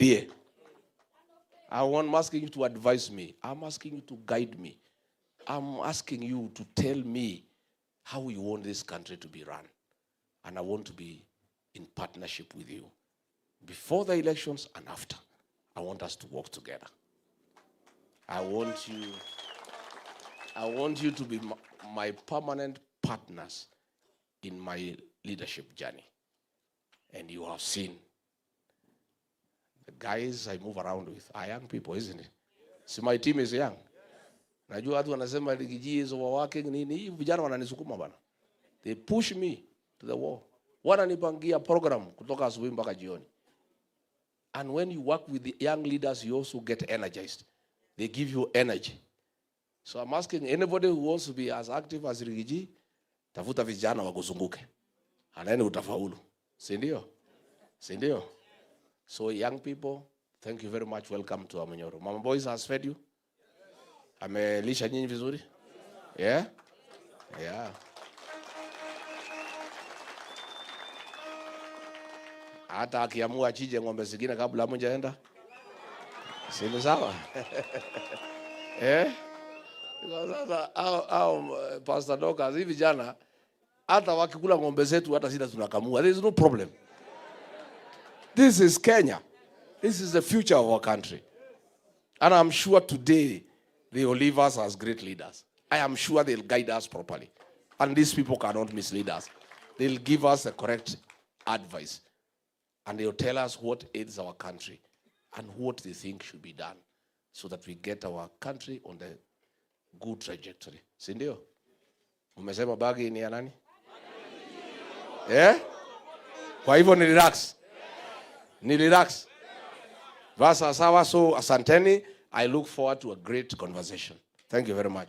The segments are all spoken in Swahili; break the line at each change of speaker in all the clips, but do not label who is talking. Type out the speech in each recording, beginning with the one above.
Yeah. I'm asking you to advise me. I'm asking you to guide me. I'm asking you to tell me how you want this country to be run. And I want to be in partnership with you. Before the elections and after, I want us to work together. I want you to be my permanent partners in my leadership journey. And you have seen the guys I move around with are young people, isn't it? So my team is young. Najua watu wanasema Rigathi is overworking nini, vijana wananisukuma bana. They push me to the wall. Wananipangia program kutoka asubuhi mpaka jioni. And when you work with the young leaders, you also get energized. They give you energy. So I'm asking anybody who wants to be as active as Rigathi, tafuta vijana wakuzunguke. Anaene utafaulu. Si ndio? Si ndio? So young people, thank you very much. Welcome to Wamunyoro. Mama Boys has fed you? Amelisha nyinyi vizuri? Yeah? Yeah. Hata akiamua achije ng'ombe zingine kabla hamjaenda? Si ni sawa? Eh? Sasa Pastor Dokas hivi jana hata wakikula ng'ombe zetu hata sisi tunakamua. There is no problem. This is Kenya. This is the future of our country. And I'm sure today they will leave us as great leaders. I am sure they'll guide us properly. And these people cannot mislead us. They'll give us the correct advice. And they'll tell us what aids our country and what they think should be done so that we get our country on the good trajectory. Si ndio? Umesema bagi ni ya nani? Eh? Kwa hivyo ni relax. Ni relax. Vasa sawa, so asanteni. I look forward to a great conversation. Thank you very much.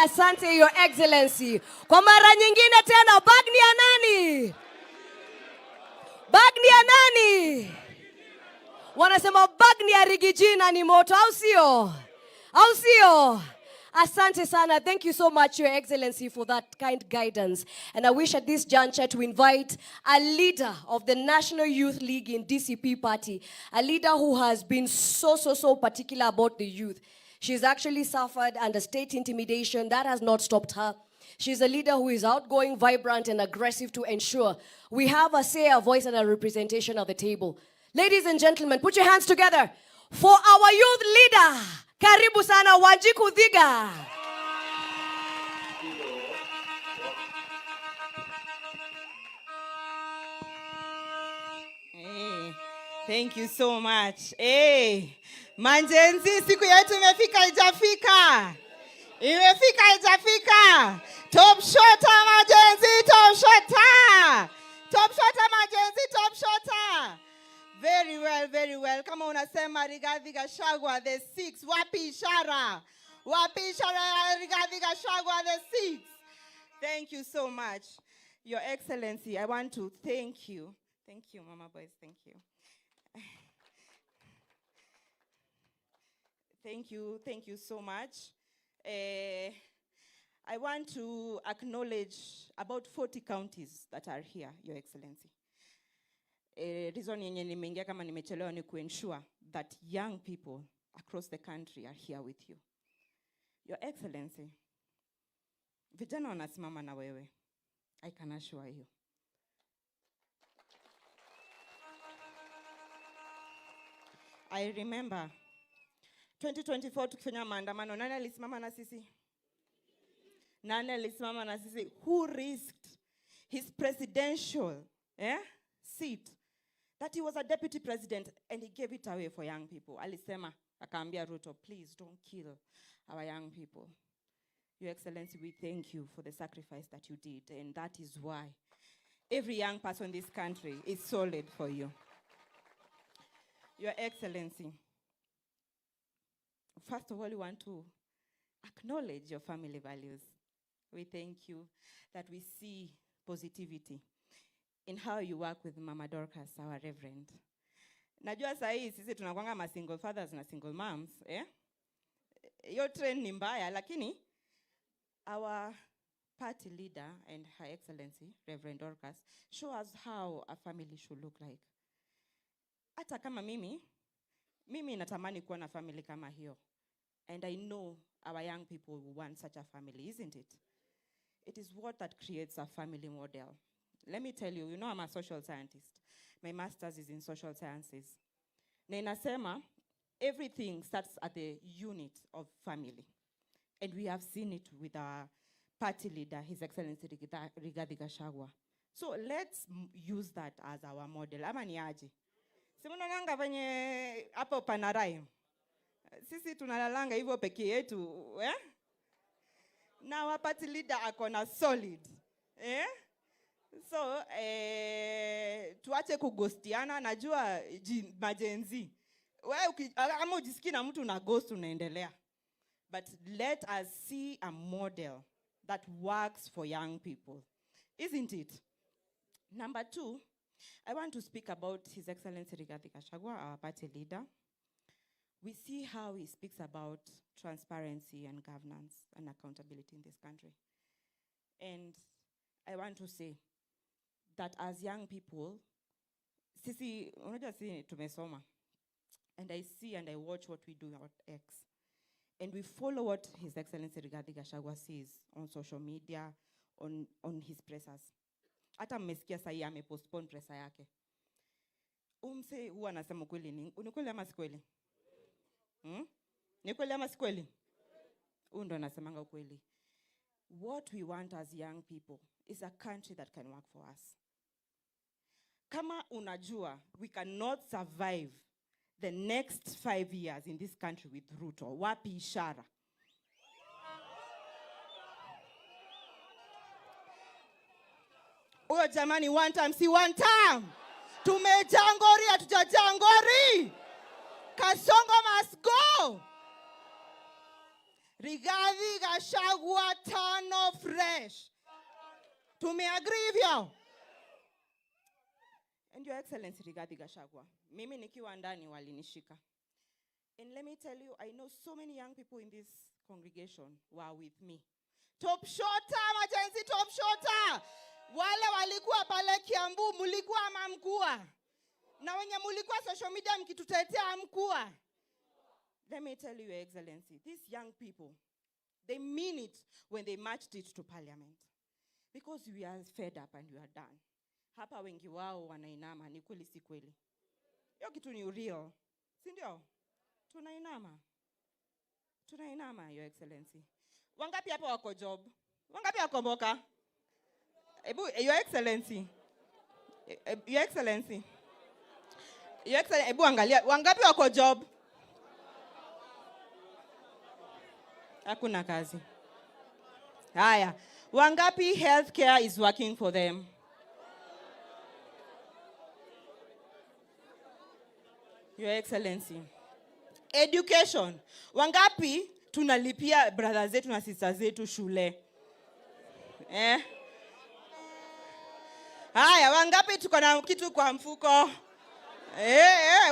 Asante, Your Excellency. Kwa mara nyingine tena, bag ni ya nani? Bag ni ya nani? Wanasema bag ni ya Rigathi na ni moto, au sio? Au sio? Asante sana. Thank you so much, Your Excellency, for that kind guidance. And I wish at this juncture to invite a leader of the National Youth League in DCP Party, a leader who has been so particular about the youth. She's actually suffered under state intimidation. That has not stopped her. She's a leader who is outgoing, vibrant, and aggressive to ensure we have a say, a voice, and a representation at the table. Ladies and gentlemen, put your hands together for our youth leader. Karibu sana Wanjiku Thiga.
Hey, thank you so much. Hey, Manjenzi, siku yetu imefika ijafika. Imefika ijafika. Top shotter Manjenzi, top shotter. Top shotter Manjenzi, top shotter. Very well, very well. Kama unasema Rigathi Gachagua the 6. Wapi ishara? Wapi ishara Rigathi Gachagua the 6? Thank you so much. Your Excellency, I want to thank you. Thank you, Mama Boys. Thank you. Thank you so much. I want to acknowledge about 40 counties that are here, Your Excellency. Reason yenye nimeingia kama nimechelewa ni ensure that young people across the country are here with you. Your Excellency, vijana wanasimama na wewe. I can assure you. I remember 2024 tukifanya maandamano, nani alisimama na sisi? Nani alisimama na sisi? Who risked his presidential seat that he was a deputy president and he gave it away for young people? Alisema, akaambia Ruto, please don't kill our young people. Your Excellency, we thank you for the sacrifice that you did, and that is why every young person in this country is solid for you. Your Excellency, first of all, we want to acknowledge your family values. We thank you that we see positivity in how you work with Mama Dorcas, our Reverend. Najua sahi sisi tunakuanga ma single fathers na single moms, Your trend ni mbaya, lakini our party leader and Her Excellency, Reverend Dorcas, show us how a family should look like. hata kama mimi natamani kuwa na family kama hiyo. And I know our young people will want such a family, isn't it? It is what that creates a family model. Let me tell you, you know I'm a social scientist. My master's is in social sciences. Na inasema, everything starts at the unit of family. And we have seen it with our party leader, His Excellency Rigathi Gachagua. So let's use that as our model. Ama ni aje? Simunonanga venye hapo panarai. Sisi tunalalanga hivyo peke yetu, eh? Na our party leader akona solid, eh? So, tuache kugostiana, najua majenzi. Wewe kama ujisikii na mtu na ghost unaendelea. But let us see a model that works for young people. Isn't it? Number 2, I want to speak about His Excellency Rigathi Gachagua, our party leader. We see how he speaks about transparency and governance and accountability in this country. And I want to say that as young people, sisi, unajua si tumesoma. And I see and I watch what we do on X. And we follow what His Excellency Rigathi Gachagua says on social media, on his pressers. Hata mmesikia sahi amepostpone pressa yake. Umse huwa anasema kweli ni kweli ama si kweli? Ni kweli ama si kweli? Ndo anasemanga ukweli. What we want as young people is a country that can work for us. Kama unajua, we cannot survive the next 5 years in this country with Ruto. Wapi ishara? Uyo jamani, one time, si one time. Tumejangori, hatujajangori. Kasongo must go. Rigathi Gachagua tano fresh. Tumeagree hivyo? And Your Excellency Rigathi Gachagua, mimi nikiwa ndani walinishika. And let me tell you, I know so many young people in this congregation were with me. Top shota, majenzi top shota. Wale walikuwa pale Kiambu, mulikuwa ama mkua. Na wenye mulikuwa social media mkitutetea mkua. Let me tell you, Your Excellency, these young people, they mean it when they marched it to parliament. Because we are fed up and we are done. Hapa wengi wao wanainama, ni kweli si kweli? Hiyo kitu ni real. Si ndio? Tunainama. Tunainama, Your Excellency. Wangapi hapa wako job? Wangapi wako mboka? Your Excellency. Your Excellency. Your Excellency, ebu angalia, wangapi wako job? Hakuna kazi. Haya, wangapi healthcare is working for them? Your Excellency. Education. Wangapi tunalipia brothers zetu na sisters zetu shule? Haya, wangapi tuko na kitu kwa mfuko?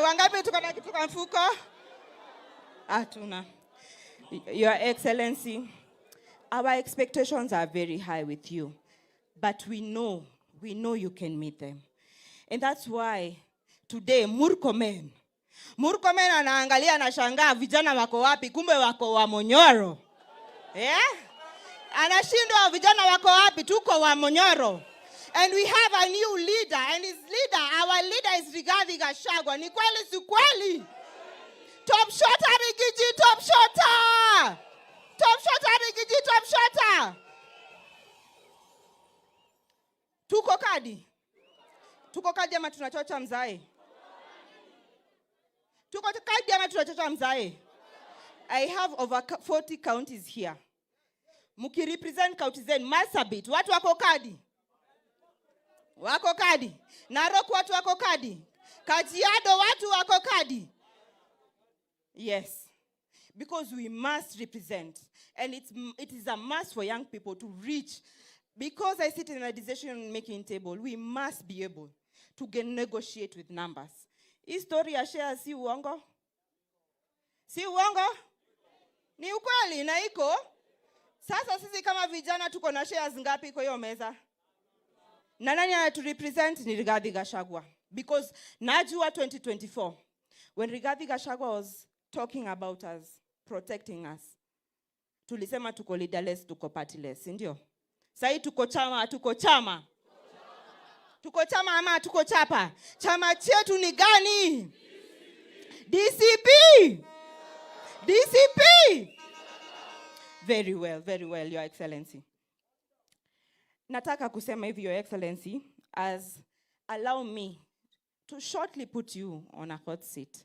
Wangapi tuko na kitu kwa mfuko? Hatuna. Your Excellency, our expectations are very high with you, but we know you can meet them. And that's why today Murkomen anaangalia na shangaa vijana wako wapi, kumbe wako Wamunyoro. Anashindwa vijana wako wapi, tuko Wamunyoro. And we have a new leader, and our leader is Rigathi Gachagua. Ni kweli si kweli? Top shota Rigiji, top shota! Top shota Rigiji, top shota! Tuko kadi? Tuko kadi ama tunachocha mzae? Tuko kadi ama tunachocha mzae? I have over 40 counties here. Muki represent counties in Marsabit. Watu wako kadi? Wako kadi? Narok watu wako kadi? Kajiado watu wako kadi? Yes. Because we must represent. And it is a must for young people to reach. Because I sit in a decision-making table, we must be able to negotiate with numbers. History ya share si uongo? Si uongo? Ni ukweli na iko? Sasa sisi kama vijana tuko na shares ngapi kwa hiyo meza? Na nani anatu represent? Ni Rigathi Gachagua. Because najua 2024, when Rigathi Gachagua was talking about us, protecting us, tulisema tuko leaderless, tuko partyless, ndio? Sai tuko chama, tuko chama. Tuko chama ama tuko chapa? Chama chetu ni gani? DCP! DCP! Very well, Your Excellency. Nataka kusema hivi, Your Excellency, as allow me to shortly put you on a hot seat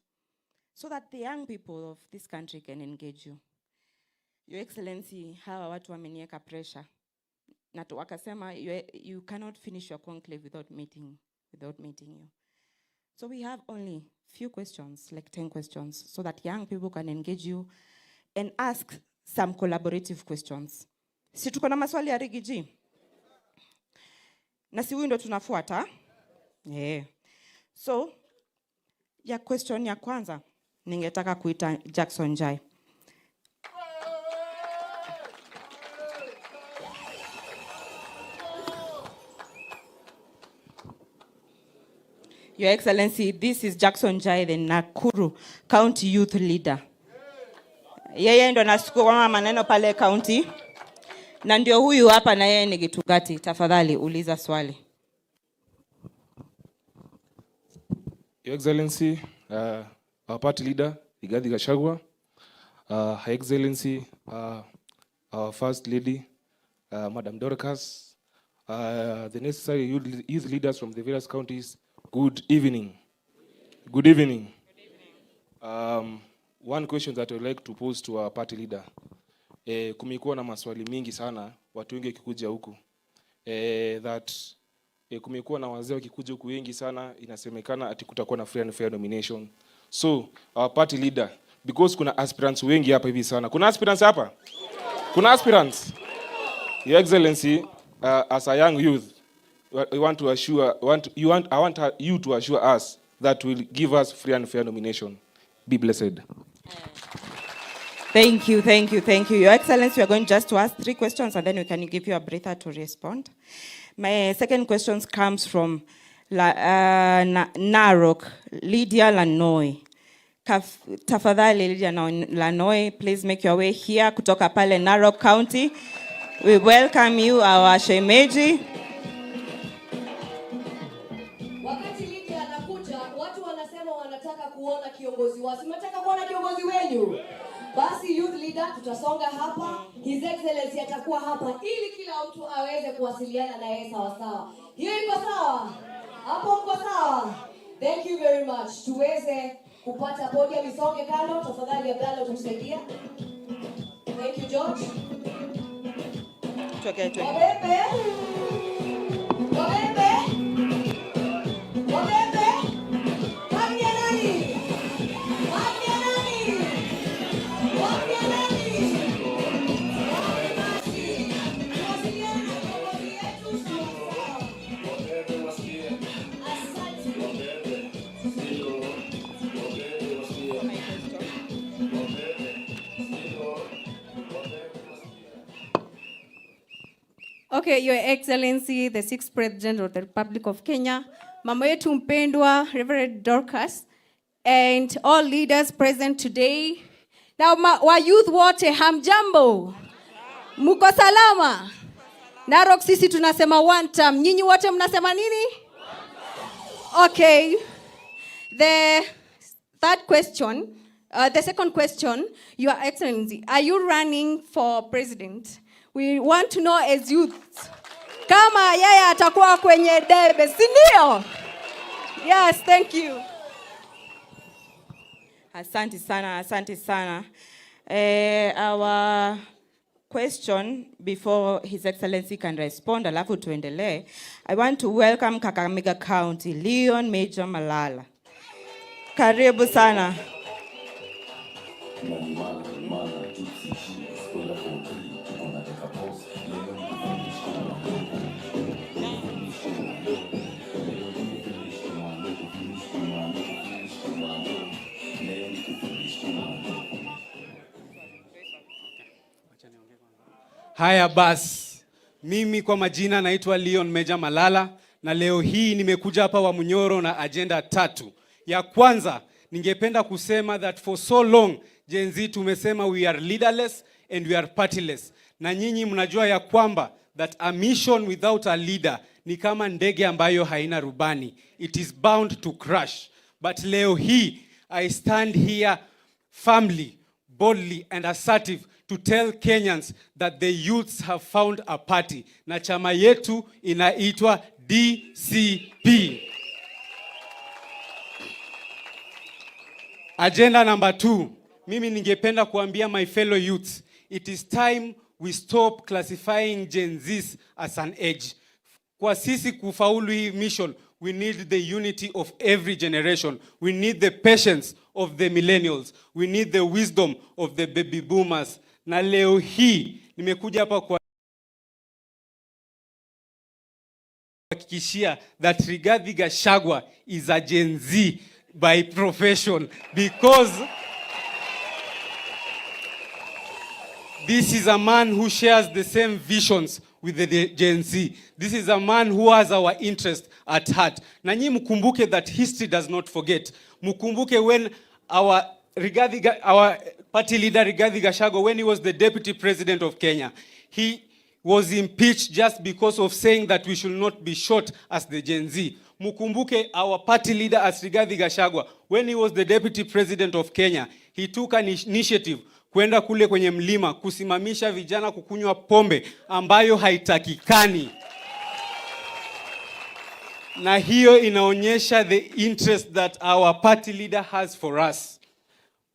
so that the young people of this country can engage you. Your Excellency, hawa watu wamenieka pressure. Na wakasema you cannot finish your conclave without meeting you. So we have only few questions, like 10 questions, so that young people can engage you and ask some collaborative questions. Si tuko na maswali ya Rigiji? Na si huyu ndo tunafuata? Yeah. So, ya question ya kwanza, ningetaka kuita Jackson Jai. Your Excellency, this is Jackson Jai, the Nakuru County Youth Leader. Yeye ndo anasukuma maneno pale county. Na ndio huyu hapa na yeye ni Gitugati. Tafadhali uliza swali.
Your Excellency, our party leader, Rigathi Gachagua, Her Excellency, our First Lady, Madam Dorcas, the necessary youth leaders from the various counties, good evening. Good evening. One question that I would like to pose to our party leader. Kumekuwa na maswali mingi sana, watu wengi kikuja huku. That kumekuwa na wazee wakikuja huku wengi sana, inasemekana ati kutakuwa na free and fair nomination. So, our party leader, because kuna aspirants wengi hapa hivi sana. Kuna aspirants hapa? Kuna aspirants? Your Excellency, as a young youth, I want you to assure us that will give us free and fair nomination. Be blessed.
Thank you. Your Excellency, we are going just to ask 3 questions and then we can give you a breather to respond. My second question comes from Narok, Lydia Lanoy. Tafadhali Lydia Lanoy, please make your way here kutoka pale Narok County. We welcome you, our shemeji.
Wakati Lydia anakuja, watu wanasema wanataka kuona kiongozi wao. Mnataka kuona kiongozi wenu? Basi youth leader tutasonga hapa. His Excellency atakuwa hapa ili kila mtu aweze kuwasiliana na yeye sawa sawa. Hiyo iko sawa? Hapo mko sawa? Thank you very much. Tuweze kupata podium isonge kando. Tafadhali Abdalla utamsaidia. Thank you George.
Wabebe.
Okay, Your Excellency, the 6th President of the Republic of Kenya, Mama yetu mpendwa, Reverend Dorcas, and all leaders present today. Now, wa youth wote hamjambo? Muko salama? Narok sisi tunasema one time. Nyinyi wote mnasema nini? Okay. The second question, Your Excellency, are you running for president? We want to know as youth, kama yeye atakuwa kwenye debe, si ndio? Yes, thank you.
Asante sana. Our question, before His Excellency can respond, alafu tuendelee. I want to welcome Kakamega County, Leon Major Malala. Karibu sana.
Haya basi, mimi kwa majina naitwa Leon Major Malala na leo hii nimekuja hapa Wamunyoro na agenda 3. Ya kwanza, ningependa kusema that for so long Gen Z tumesema we are leaderless and we are partyless. Na nyinyi mnajua ya kwamba that a mission without a leader ni kama ndege ambayo haina rubani. It is bound to crash. But leo hii I stand here firmly, boldly and assertive to tell Kenyans that the youths have found a party. Na chama yetu inaitwa DCP. Agenda number 2. Mimi ningependa kuambia my fellow youths, it is time we stop classifying Gen Zs as an age. Kwa sisi kufaulu hii mission, we need the unity of every generation. We need the patience of the millennials. We need the wisdom of the baby boomers. Na leo hii nimekuja hapa kuhakikishia that Rigathi Gachagua is a Gen Z by profession, because this is a man who shares the same visions with the Gen Z. This is a man who has our interest at heart. Na nyinyi mkumbuke that history does not forget. Mkumbuke when our party leader Rigathi Gachagua, when he was the deputy president of Kenya, he was impeached just because of saying that we should not be shot as the Gen Z. Mkumbuke our party leader as Rigathi Gachagua, when he was the deputy president of Kenya, he took an initiative kwenda kule kwenye mlima kusimamisha vijana kukunywa pombe ambayo haitakikani. Na hiyo inaonyesha the interest that our party leader has for us.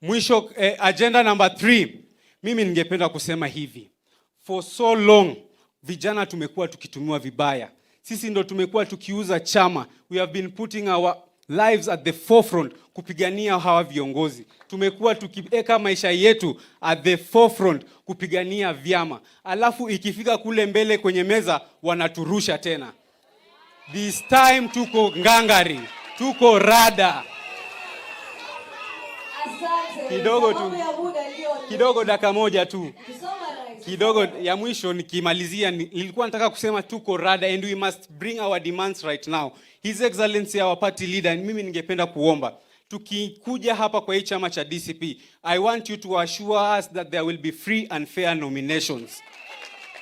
Mwisho, agenda number 3. Mimi ningependa kusema hivi. For so long, vijana tumekuwa tukitumiwa vibaya. Sisi ndo tumekuwa tukiuza chama. We have been putting our lives at the forefront kupigania hawa viongozi. Tumekuwa tukiweka maisha yetu at the forefront kupigania vyama. Alafu ikifika kule mbele kwenye meza wanaturusha tena. This time tuko ngangari, tuko rada. Kidogo dakika moja tu. Kidogo ya mwisho nikimalizia, nilikuwa nataka kusema tuko rada and we must bring our demands right now. His Excellency our party leader, mimi ningependa kuomba tukikuja hapa kwa hii chama cha DCP, I want you to assure us that there will be free and fair nominations.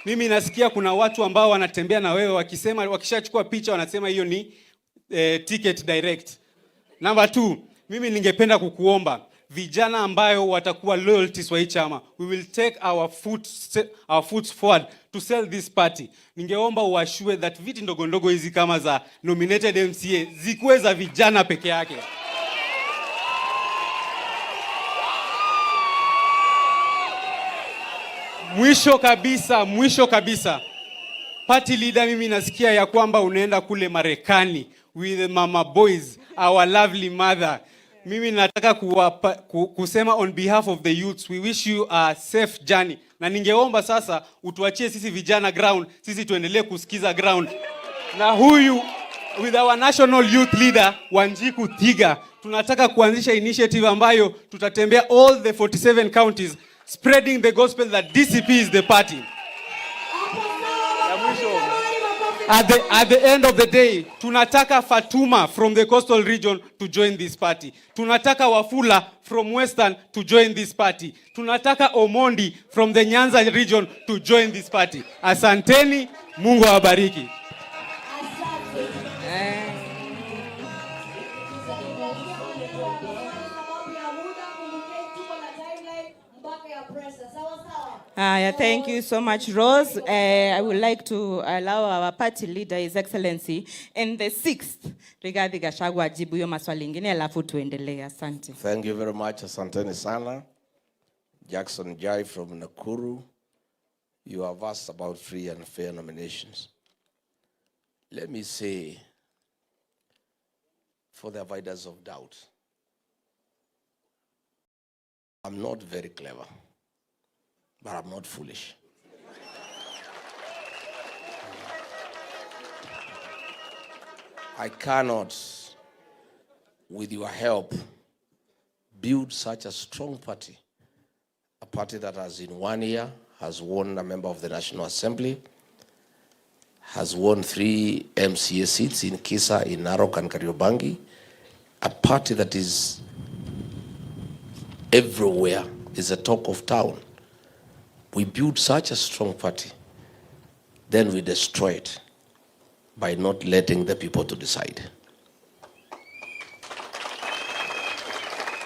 Mimi nasikia kuna watu ambao wanatembea na wewe wakisema, wakishachukua picha wanasema hiyo ni ticket direct. Number 2, mimi ningependa kukuomba vijana ambayo watakuwa loyalties wa hii chama, we will take our foot forward to sell this party. Ningeomba uashue that viti ndogo ndogo hizi kama za nominated MCA zikuwe za vijana peke yake. Mwisho kabisa. Party leader, mimi nasikia ya kwamba unaenda kule Marekani with the mama boys, our lovely mother. Mimi nataka kusema on behalf of the youths, we wish you a safe journey. Na ningeomba sasa utuachie sisi vijana ground, sisi tuendelee kusikiza ground. Na huyu with our national youth leader Wanjiku Thiga, tunataka kuanzisha initiative ambayo tutatembea all the 47 counties spreading the gospel that DCP is the party. At the end of the day, tunataka Fatuma from the coastal region to join this party. Tunataka Wafula from Western to join this party. Tunataka Omondi from the Nyanza region to join this party. Asanteni, Mungu awabariki.
Thank you so much, Rose. I would like to allow our party leader, His Excellency, and the 6th, Rigathi Gachagua, ajibu hiyo maswali ingine alafu tuendelee. Asante.
Thank you very much. Asanteni sana. Jackson Jai from Nakuru. You have asked about free and fair nominations. Let me say, for the avoidance of doubt, I'm not very clever, but I'm not foolish. I cannot, with your help, build such a strong party, a party that has in 1 year has won a member of the National Assembly, has won 3 MCA seats in Kisa, in Narok and Kariobangi, a party that is everywhere, is a talk of town. We built such a strong party, then we destroy it by not letting the people to decide.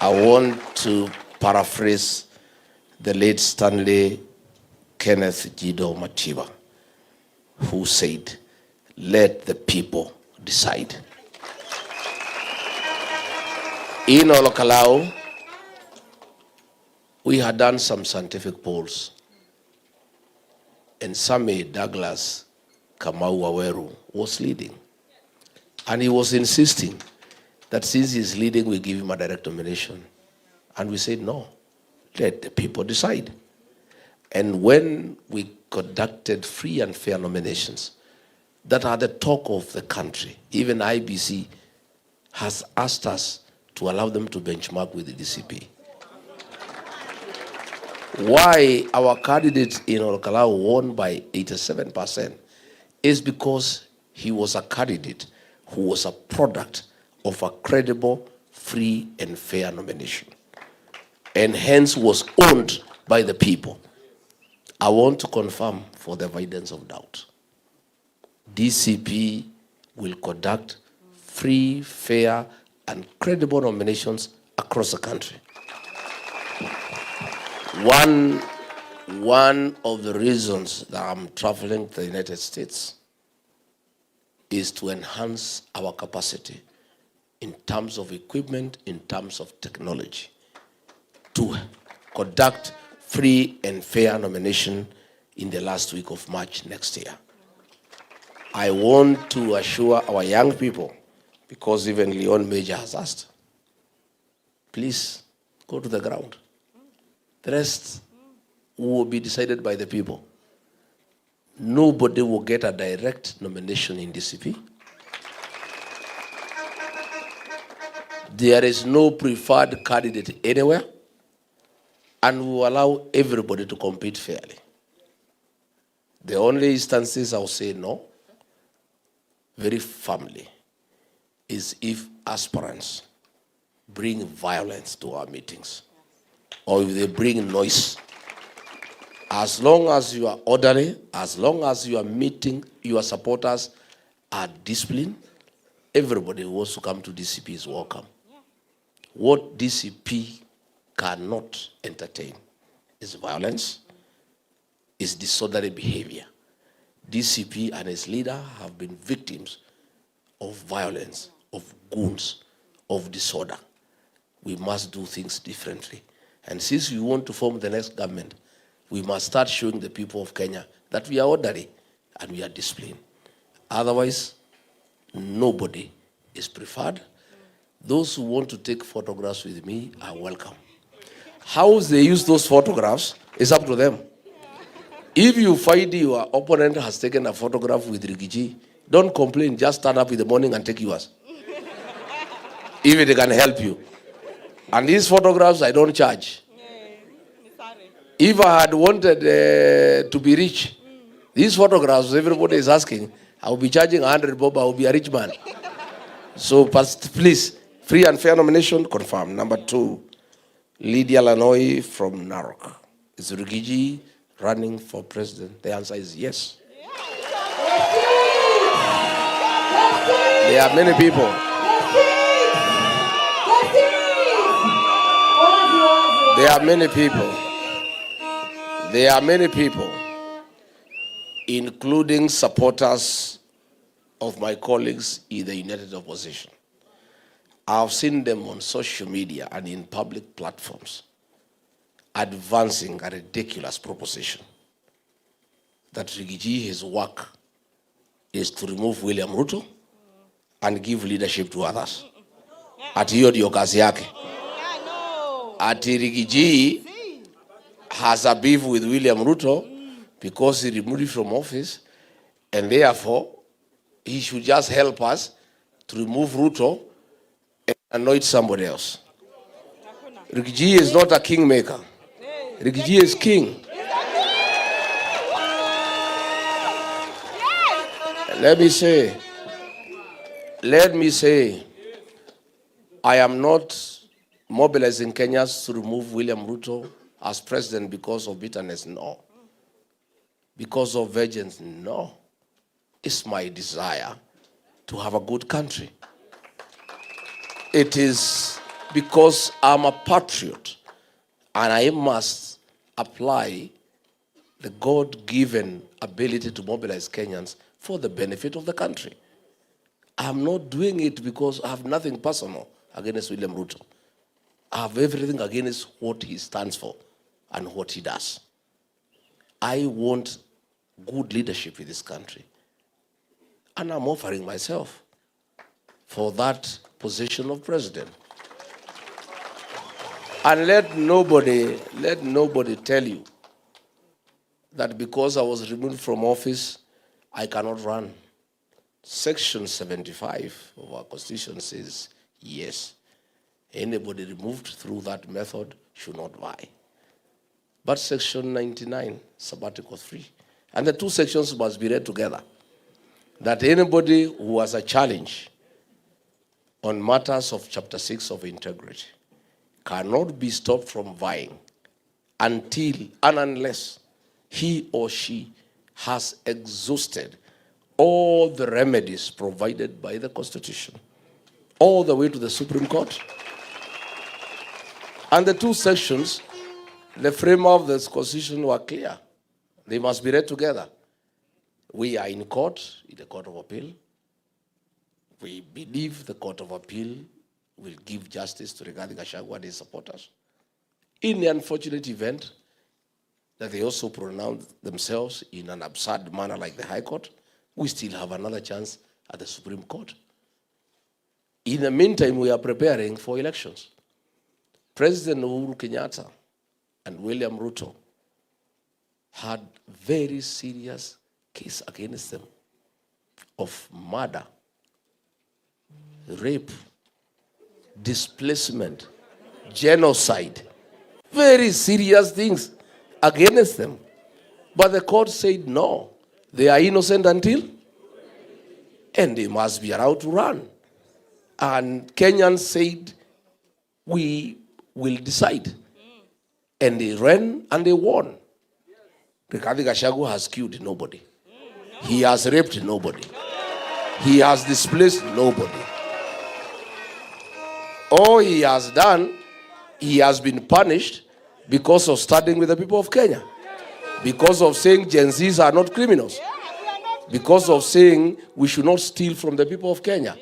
I want to paraphrase the late Stanley Kenneth Jido Matiba, who said, "Let the people decide." In Olokalao, we had done some scientific polls, and Same Douglas Kamau Waweru was leading. And he was insisting that since he's leading, we give him a direct nomination. And we said, no, let the people decide. And when we conducted free and fair nominations that are the talk of the country, even IBC has asked us to allow them to benchmark with the DCP. Why our candidate in Olokalao won by 87% is because he was a candidate who was a product of a credible, free, and fair nomination, and hence was owned by the people. I want to confirm, for the avoidance of doubt, DCP will conduct free, fair, and credible nominations across the country. One of the reasons that I'm traveling to the United States is to enhance our capacity in terms of equipment, in terms of technology, to conduct free and fair nomination in the last week of March next year. I want to assure our young people, because even Leon Major has asked, please go to the ground. The rest will be decided by the people. Nobody will get a direct nomination in DCP. There is no preferred candidate anywhere, and we will allow everybody to compete fairly. The only instances I'll say no, very firmly, is if aspirants bring violence to our meetings, or if they bring noise. As long as you are orderly, as long as you are meeting, your supporters are disciplined, everybody who wants to come to DCP is welcome. What DCP cannot entertain is violence, is disorderly behavior. DCP and its leader have been victims of violence, of goons, of disorder. We must do things differently. And since we want to form the next government, we must start showing the people of Kenya that we are orderly and we are disciplined. Otherwise, nobody is preferred. Those who want to take photographs with me are welcome. How they use those photographs is up to them. If you find your opponent has taken a photograph with Rigathi, don't complain, just stand up in the morning and take yours. If it can help you. And these photographs, I don't charge. If I had wanted to be rich, these photographs, everybody is asking, I will be charging 100 bob, I will be a rich man. So please, free and fair nomination, confirm. Number 2, Lydia Lanoi from Narok. Is Rigathi running for president? The answer is yes. There are many people. There are many people. There are many people, including supporters of my colleagues in the United Opposition. I've seen them on social media and in public platforms advancing a ridiculous proposition that Rigathi, his work is to remove William Ruto and give leadership to others. Ati hiyo ndio kazi yake. Ati Rigathi has a beef with William Ruto because he removed him from office, and therefore he should just help us to remove Ruto and anoint somebody else. Rigathi is not a kingmaker. Rigathi is king. let me say, I am not mobilizing Kenyans to remove William Ruto as president because of bitterness, no. Because of vengeance, no. It's my desire to have a good country. It is because I'm a patriot and I must apply the God-given ability to mobilize Kenyans for the benefit of the country. I'm not doing it because I have nothing personal against William Ruto. I have everything against what he stands for and what he does. I want good leadership in this country. And I'm offering myself for that position of president. And let nobody tell you that because I was removed from office, I cannot run. Section 75 of our Constitution says, yes, anybody removed through that method should not vie. But Section 99, Article 3, and the two sections must be read together, that anybody who has a challenge on matters of Chapter 6 of integrity cannot be stopped from vying until and unless he or she has exhausted all the remedies provided by the Constitution, all the way to the Supreme Court. And the two sections, the frame of the Constitution were clear. They must be read together. We are in court, in the Court of Appeal. We believe the Court of Appeal will give justice to Rigathi Gachagua and his supporters. In the unfortunate event that they also pronounce themselves in an absurd manner like the High Court, we still have another chance at the Supreme Court. In the meantime, we are preparing for elections. President Uhuru Kenyatta and William Ruto had very serious case against them of murder, rape, displacement, genocide, very serious things against them. But the court said no, they are innocent until, and they must be allowed to run. And Kenyans said, we will decide. And they ran and they won. Rigathi Gachagua has killed nobody. He has raped nobody. He has displaced nobody. All he has done, he has been punished because of standing with the people of Kenya. Because of saying Gen Zs are not criminals. Because of saying we should not steal from the people of Kenya.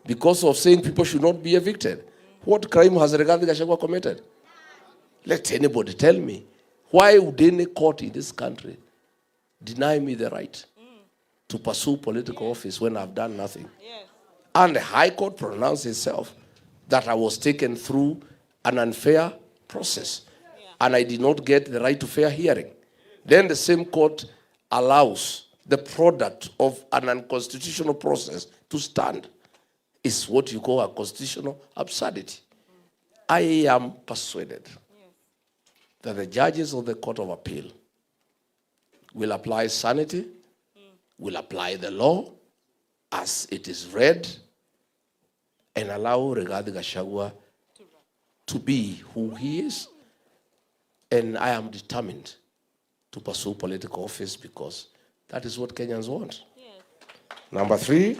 Because of saying people should not be evicted. What crime has Rigathi Gachagua committed? Let anybody tell me. Why would any court in this country deny me the right to pursue political office when I've done nothing? And the High Court pronounced itself that I was taken through an unfair process and I did not get the right to fair hearing. Then the same court allows the product of an unconstitutional process to stand. It's what you call a constitutional absurdity. I am persuaded that the judges of the Court of Appeal will apply sanity, will apply the law as it is read, and allow Rigathi Gachagua to be who he is. And I am determined to pursue political office because that is what Kenyans want. Number 3,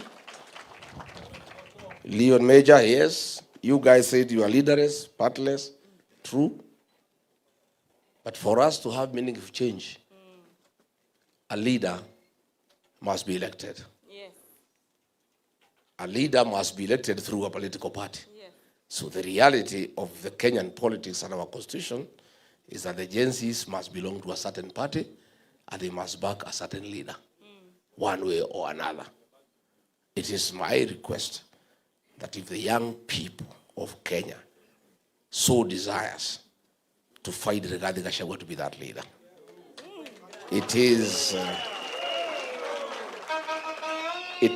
Leon Major, yes, you guys said you are leaderless, partless, true. But for us to have meaningful change, a leader must be elected. A leader must be elected through a political party. So the reality of the Kenyan politics and our constitution is that the Gen Zs must belong to a certain party and they must back a certain leader, one way or another. It is my request that if the young people of Kenya so desires to fight Rigathi Gachagua to be that leader, it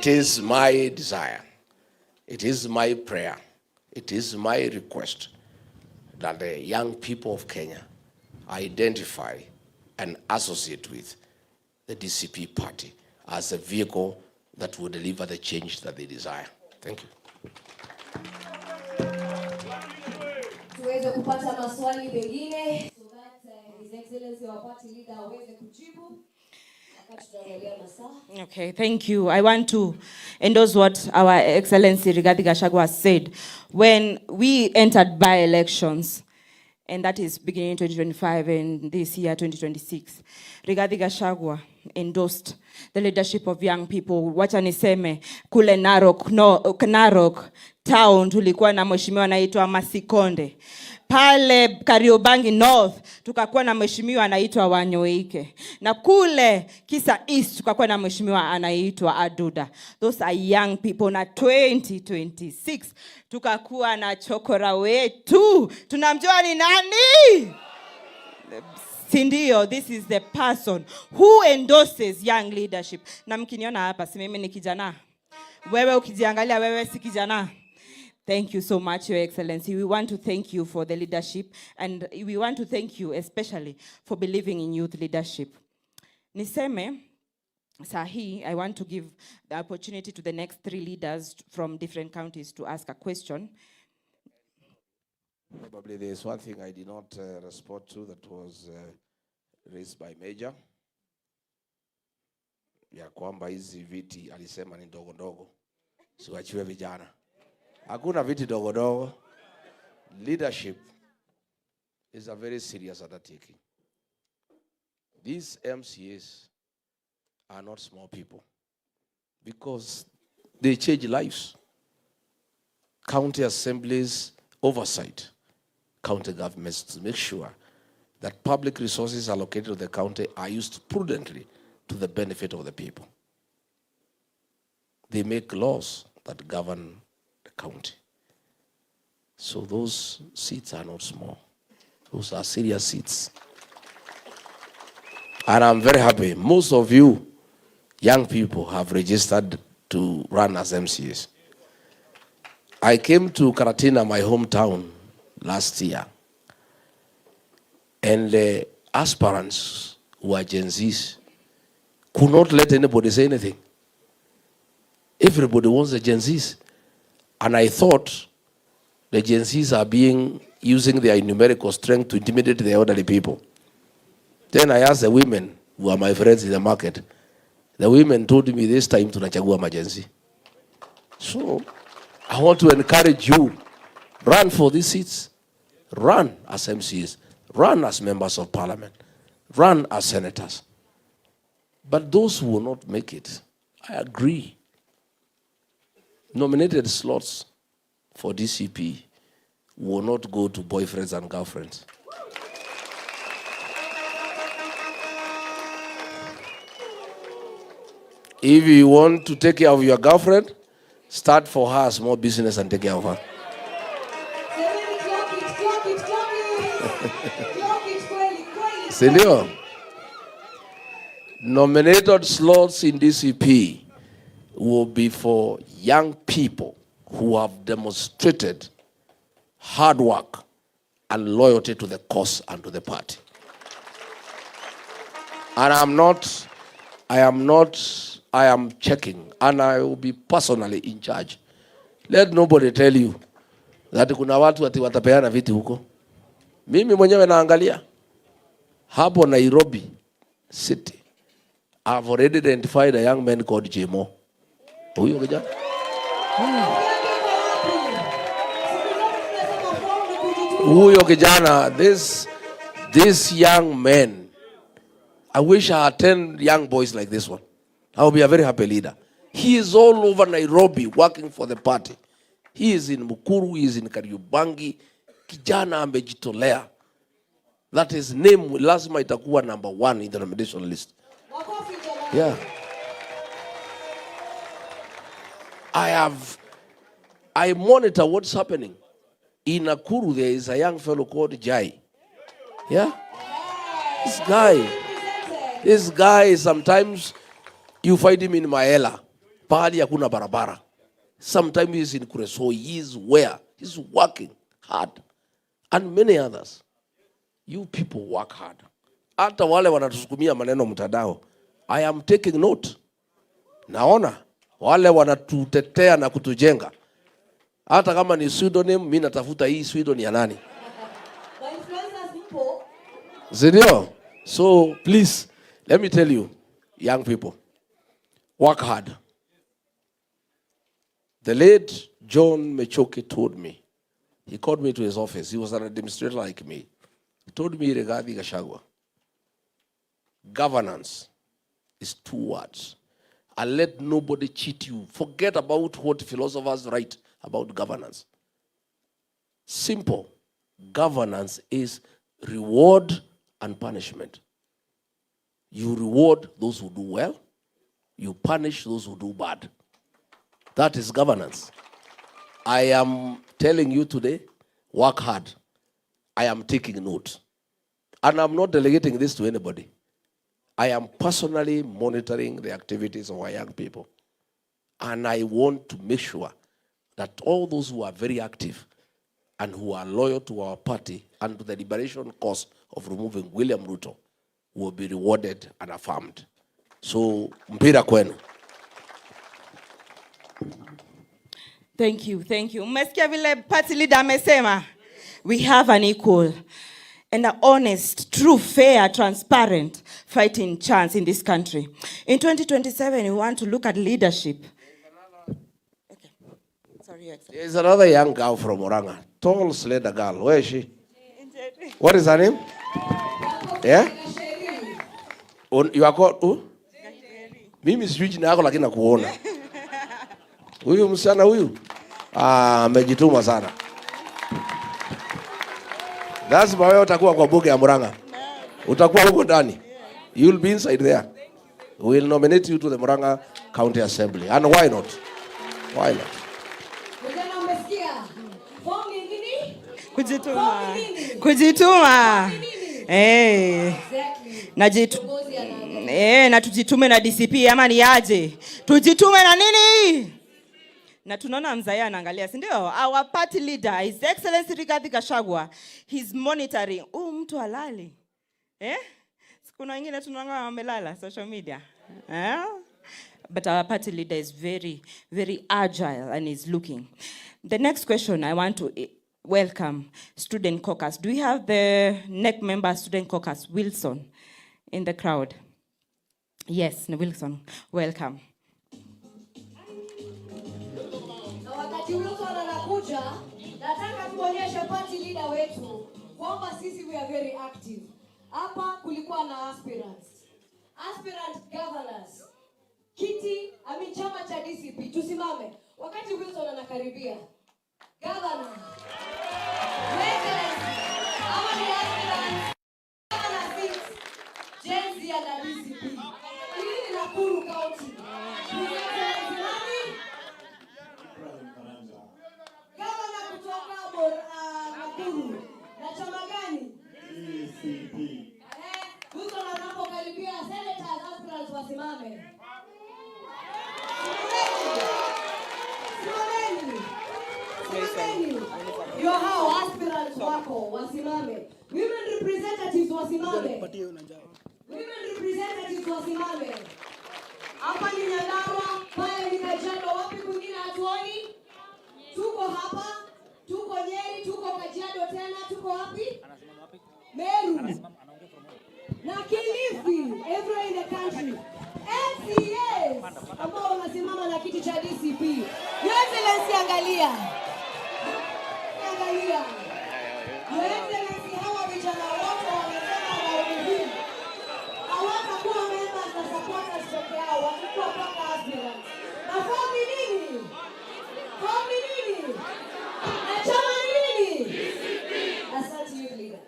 is my desire, it is my prayer, it is my request that the young people of Kenya identify and associate with the DCP party as a vehicle that will deliver the change that they desire. Thank you.
Tuweze kupata maswali mengine so that His Excellency our party leader aweze kujibu.
Okay, thank you. I want to endorse what our Excellency Rigathi Gachagua said. When we entered by-elections, and that is beginning 2025 and this year 2026, Rigathi Gachagua endorsed the leadership of young people. Wacha niseme kule Narok town tulikuwa na mheshimiwa anaitwa Masikonde. Pale Kariobangi North tukakuwa na mheshimiwa anaitwa Wanyoike. Na kule Kisa East tukakuwa na mheshimiwa anaitwa Aduda. Those are young people. Na 2026 tukakuwa na chokora wetu. Tunamjua ni nani? Sindio, this is the person who endorses young leadership. Na mkiniona hapa, si mimi ni kijana. Wewe ukijiangalia, wewe si kijana. Thank you so much, Your Excellency. We want to thank you for the leadership, and we want to thank you especially for believing in youth leadership. Niseme, Sahi, I want to give the opportunity to the next 3 leaders from different counties to ask a question.
Probably there is one thing I did not respond to that was raised by Major. Ya kwamba hizi viti alisema ni ndogo ndogo. Siwachiwe vijana. Hakuna viti ndogo ndogo. Leadership is a very serious undertaking. These MCAs are not small people because they change lives. County assemblies oversight county governments to make sure that public resources allocated to the county are used prudently to the benefit of the people. They make laws that govern the county. So those seats are not small. Those are serious seats. And I'm very happy. Most of you, young people, have registered to run as MCAs. I came to Karatina, my hometown, last year. And the aspirants who are Gen Zs could not let anybody say anything. Everybody wants the Gen Zs. And I thought the Gen Zs are using their numerical strength to intimidate the elderly people. Then I asked the women who are my friends in the market. The women told me this time tunachagua majenzi. So I want to encourage you, run for these seats. Run as MCs. Run as members of parliament. Run as senators. But those who will not make it, I agree. Nominated slots for DCP will not go to boyfriends and girlfriends. If you want to take care of your girlfriend, start for her a small business and take care of her. Senor, nominated slots in DCP will be for young people who have demonstrated hard work and loyalty to the cause and to the party. And I am checking, and I will be personally in charge. Let nobody tell you that kuna watu ati watapeana viti huko. Mimi mwenyewe naangalia. Hapo Nairobi City, I've already identified a young man called Jemo. Huyo kijana? Huyo kijana, this young man, I wish I had 10 young boys like this one. I will be a very happy leader. He is all over Nairobi working for the party. He is in Mukuru, he is in Kariobangi. Kijana amejitolea. That his name lazima itakuwa number 1 in the nomination list. Yeah. I monitor what's happening. In Nakuru, there is a young fellow called Jai. Yeah? This guy, sometimes you find him in Maela. Pahali hakuna barabara. Sometimes he's in Kureso. He's where? He's working hard. And many others. You people work hard. Hata wale wanatusukumia maneno mtandao. I am taking note. Naona Wale wanatutetea na kutujenga. Hata kama ni pseudonym, mimi natafuta hii pseudonym ya nani? Sindio? So please, let me tell you, young people, work hard. The late John Mechoki told me, he called me to his office. He was an administrator like me. He told me, Rigathi, Gachagua, governance is 2 words. And let nobody cheat you. Forget about what philosophers write about governance. Simple. Governance is reward and punishment. You reward those who do well. You punish those who do bad. That is governance. I am telling you today, work hard. I am taking note. And I'm not delegating this to anybody. I am personally monitoring the activities of our young people. And I want to make sure that all those who are very active and who are loyal to our party and to the liberation cause of removing William Ruto will be rewarded and affirmed. So, mpira kwenu.
Thank you, thank you. Mmesikia vile party leader amesema, we have an equal and an honest, true, fair, transparent fighting chance in this country. In 2027, we want to look at leadership. Okay. Sorry, Excellency.
There's another young girl from Oranga, tall, slender girl. Where is she? What is her name? Yeah? You are called who? Mimi sijui jina yako lakini nakuona. Huyu msichana huyu amejituma sana. Lazima wewe utakuwa kwa bunge ya Murang'a. Utakuwa huko ndani. You will be inside there. We will nominate you to the Murang'a County Assembly. And why not? Why not?
Mjana umesikia? Form ni nini?
Kujituma. Kujituma. Na tujitume na DCP ama ni aje? Tujitume na nini? Na tunaona mzee anaangalia, si ndio? Our party leader, His Excellency Rigathi Gachagua, he's monitoring. Mtu halali. Kuna wengine tunaona wamelala social media. But our party leader is very, very agile and is looking. The next question I want to welcome Student Caucus. Do we have the NEC member Student Caucus, Wilson, in the crowd? Yes, Wilson, welcome.
Wilson anakuja, nataka tuonyeshe party leader wetu kwamba sisi we are very active. Hapa kulikuwa na aspirant governors. Kiti, chama cha DCP, tusimame. Wakati Wilson anakaribia. Governor. Excellency. Hawa ni aspirants. Governor seats. Jenzi ya DCP. Hii ni Nakuru County. Excellency nani? Governor kutoka Nakuru. Na chama gani? DCP. Wilson anapokaribia, senators aspirants wasimame. Yo hao aspirants wako wasimame. Women representatives wasimame. Women representatives wasimame. Hapa ni Nyandarua, pale ni Kajiado, wapi kwingine hatuoni? Tuko hapa, tuko Nyeri, tuko Kajiado tena, tuko wapi? Meru. Na Kilifi, everywhere in the country. MCAs ambao wanasimama na kiti cha DCP. Your Excellency angalia. Angalia. Your Excellency hawa vijana wote wamesema raundi hii hawatakuwa members na supporters peke yao, watakuwa mpaka aspirants. Na form ni nini? Form ni nini? Na chama ni nini? DCP. Asante you leader.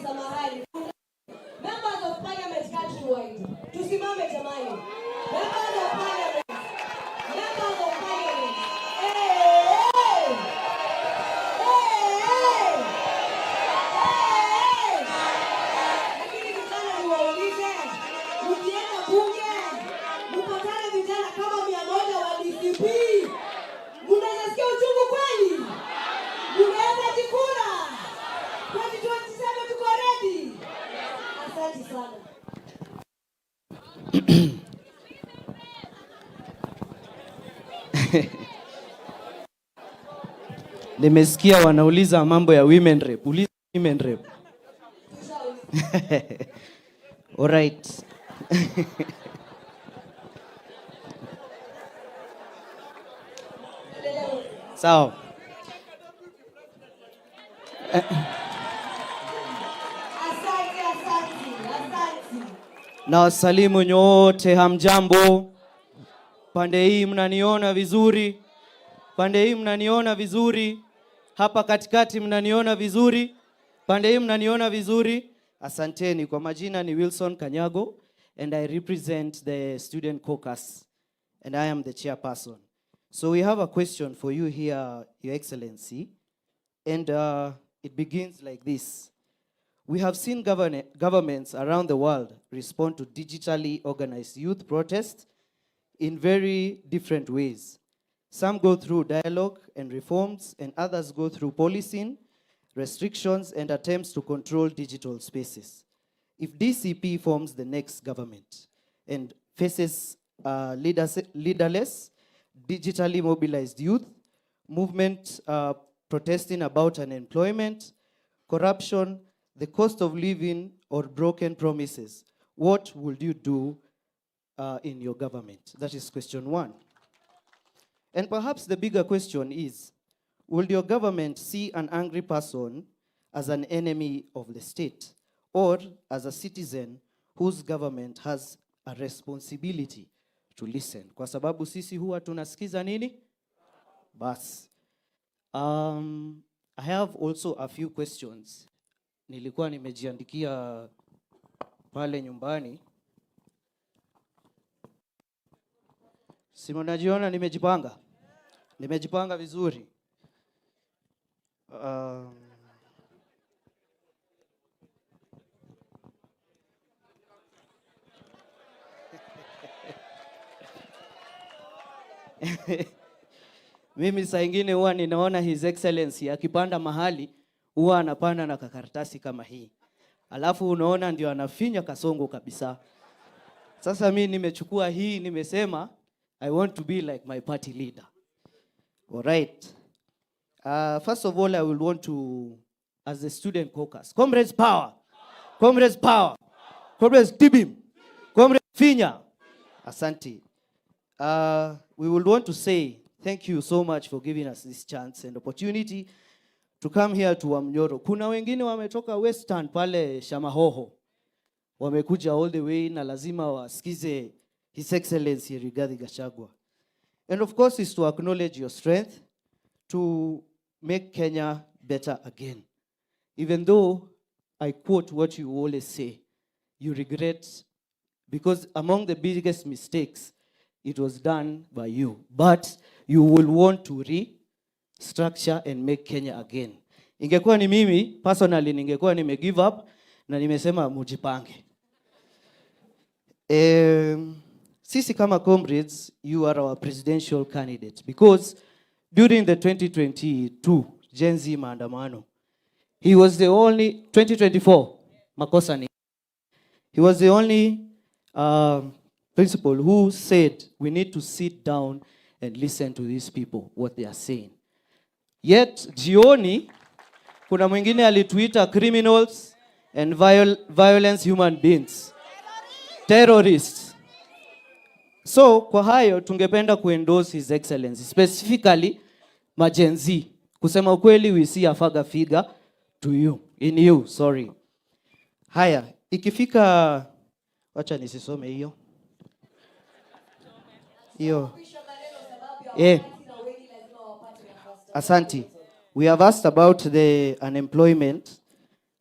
Samahani. Members of Parliament countrywide. Tusimame jamani. Members of Parliament.
Nimesikia wanauliza mambo ya women rep. Uliza women rep. All right. Sawa. Na wasalimu nyote, hamjambo. Pande hii mnaniona vizuri? Pande hii mnaniona vizuri? Hapa katikati mnaniona vizuri? Pande hii mnaniona vizuri? Asanteni. Kwa majina ni Wilson Kanyago and I represent the student caucus and I am the chairperson. So we have a question for you here, Your Excellency, and it begins like this. We have seen governments around the world respond to digitally organized youth protests in very different ways. Some go through dialogue and reforms, and others go through policing, restrictions, and attempts to control digital spaces. If DCP forms the next government and faces leaderless, digitally mobilized youth, movement protesting about unemployment, corruption, the cost of living, or broken promises, what would you do in your government? That is question one. And perhaps the bigger question is, will your government see an angry person as an enemy of the state, or as a citizen whose government has a responsibility to listen? Kwa sababu sisi huwa tunasikiza nini? Bas. I have also a few questions. Nilikuwa nimejiandikia pale nyumbani. Si mnajiona nimejipanga? Nimejipanga vizuri. Mimi saa ingine huwa ninaona His Excellency akipanda mahali huwa anapanda na kakaratasi kama hii. Alafu unaona ndio anafinya kasongo kabisa. Sasa mimi nimechukua hii, nimesema I want to be like my party leader. All right. First of all, I will want to, as the student caucus, comrades power, comrades power, comrades tibim, comrades finya. Asante. We would want to say thank you so much for giving us this chance and opportunity to come here to Wamunyoro. Kuna wengine wametoka Western pale Shamahoho. Wamekuja all the way na lazima wasikize His Excellency Rigathi Gachagua. And of course is to acknowledge your strength to make Kenya better again. Even though I quote what you always say, you regret, because among the biggest mistakes, it was done by you. But you will want to restructure and make Kenya again. Ingekuwa ni mimi, personally, ningekuwa nime give up, na nimesema mujipange. Sisi kama comrades, you are our presidential candidate. Because during the 2022 Gen Z maandamano, he was the only, 2024, makosa ni. He was the only principal who said we need to sit down and listen to these people, what they are saying. Yet, jioni, kuna mwingine alituita criminals and violence human beings. Terrorists. So, kwa hayo, tungependa kuendorse His Excellency, specifically, Gen Z. Kusema ukweli, we see a father figure to you, in you, sorry. Haya, ikifika, wacha nisisome hiyo. Hiyo. Asanti. We have asked about the unemployment.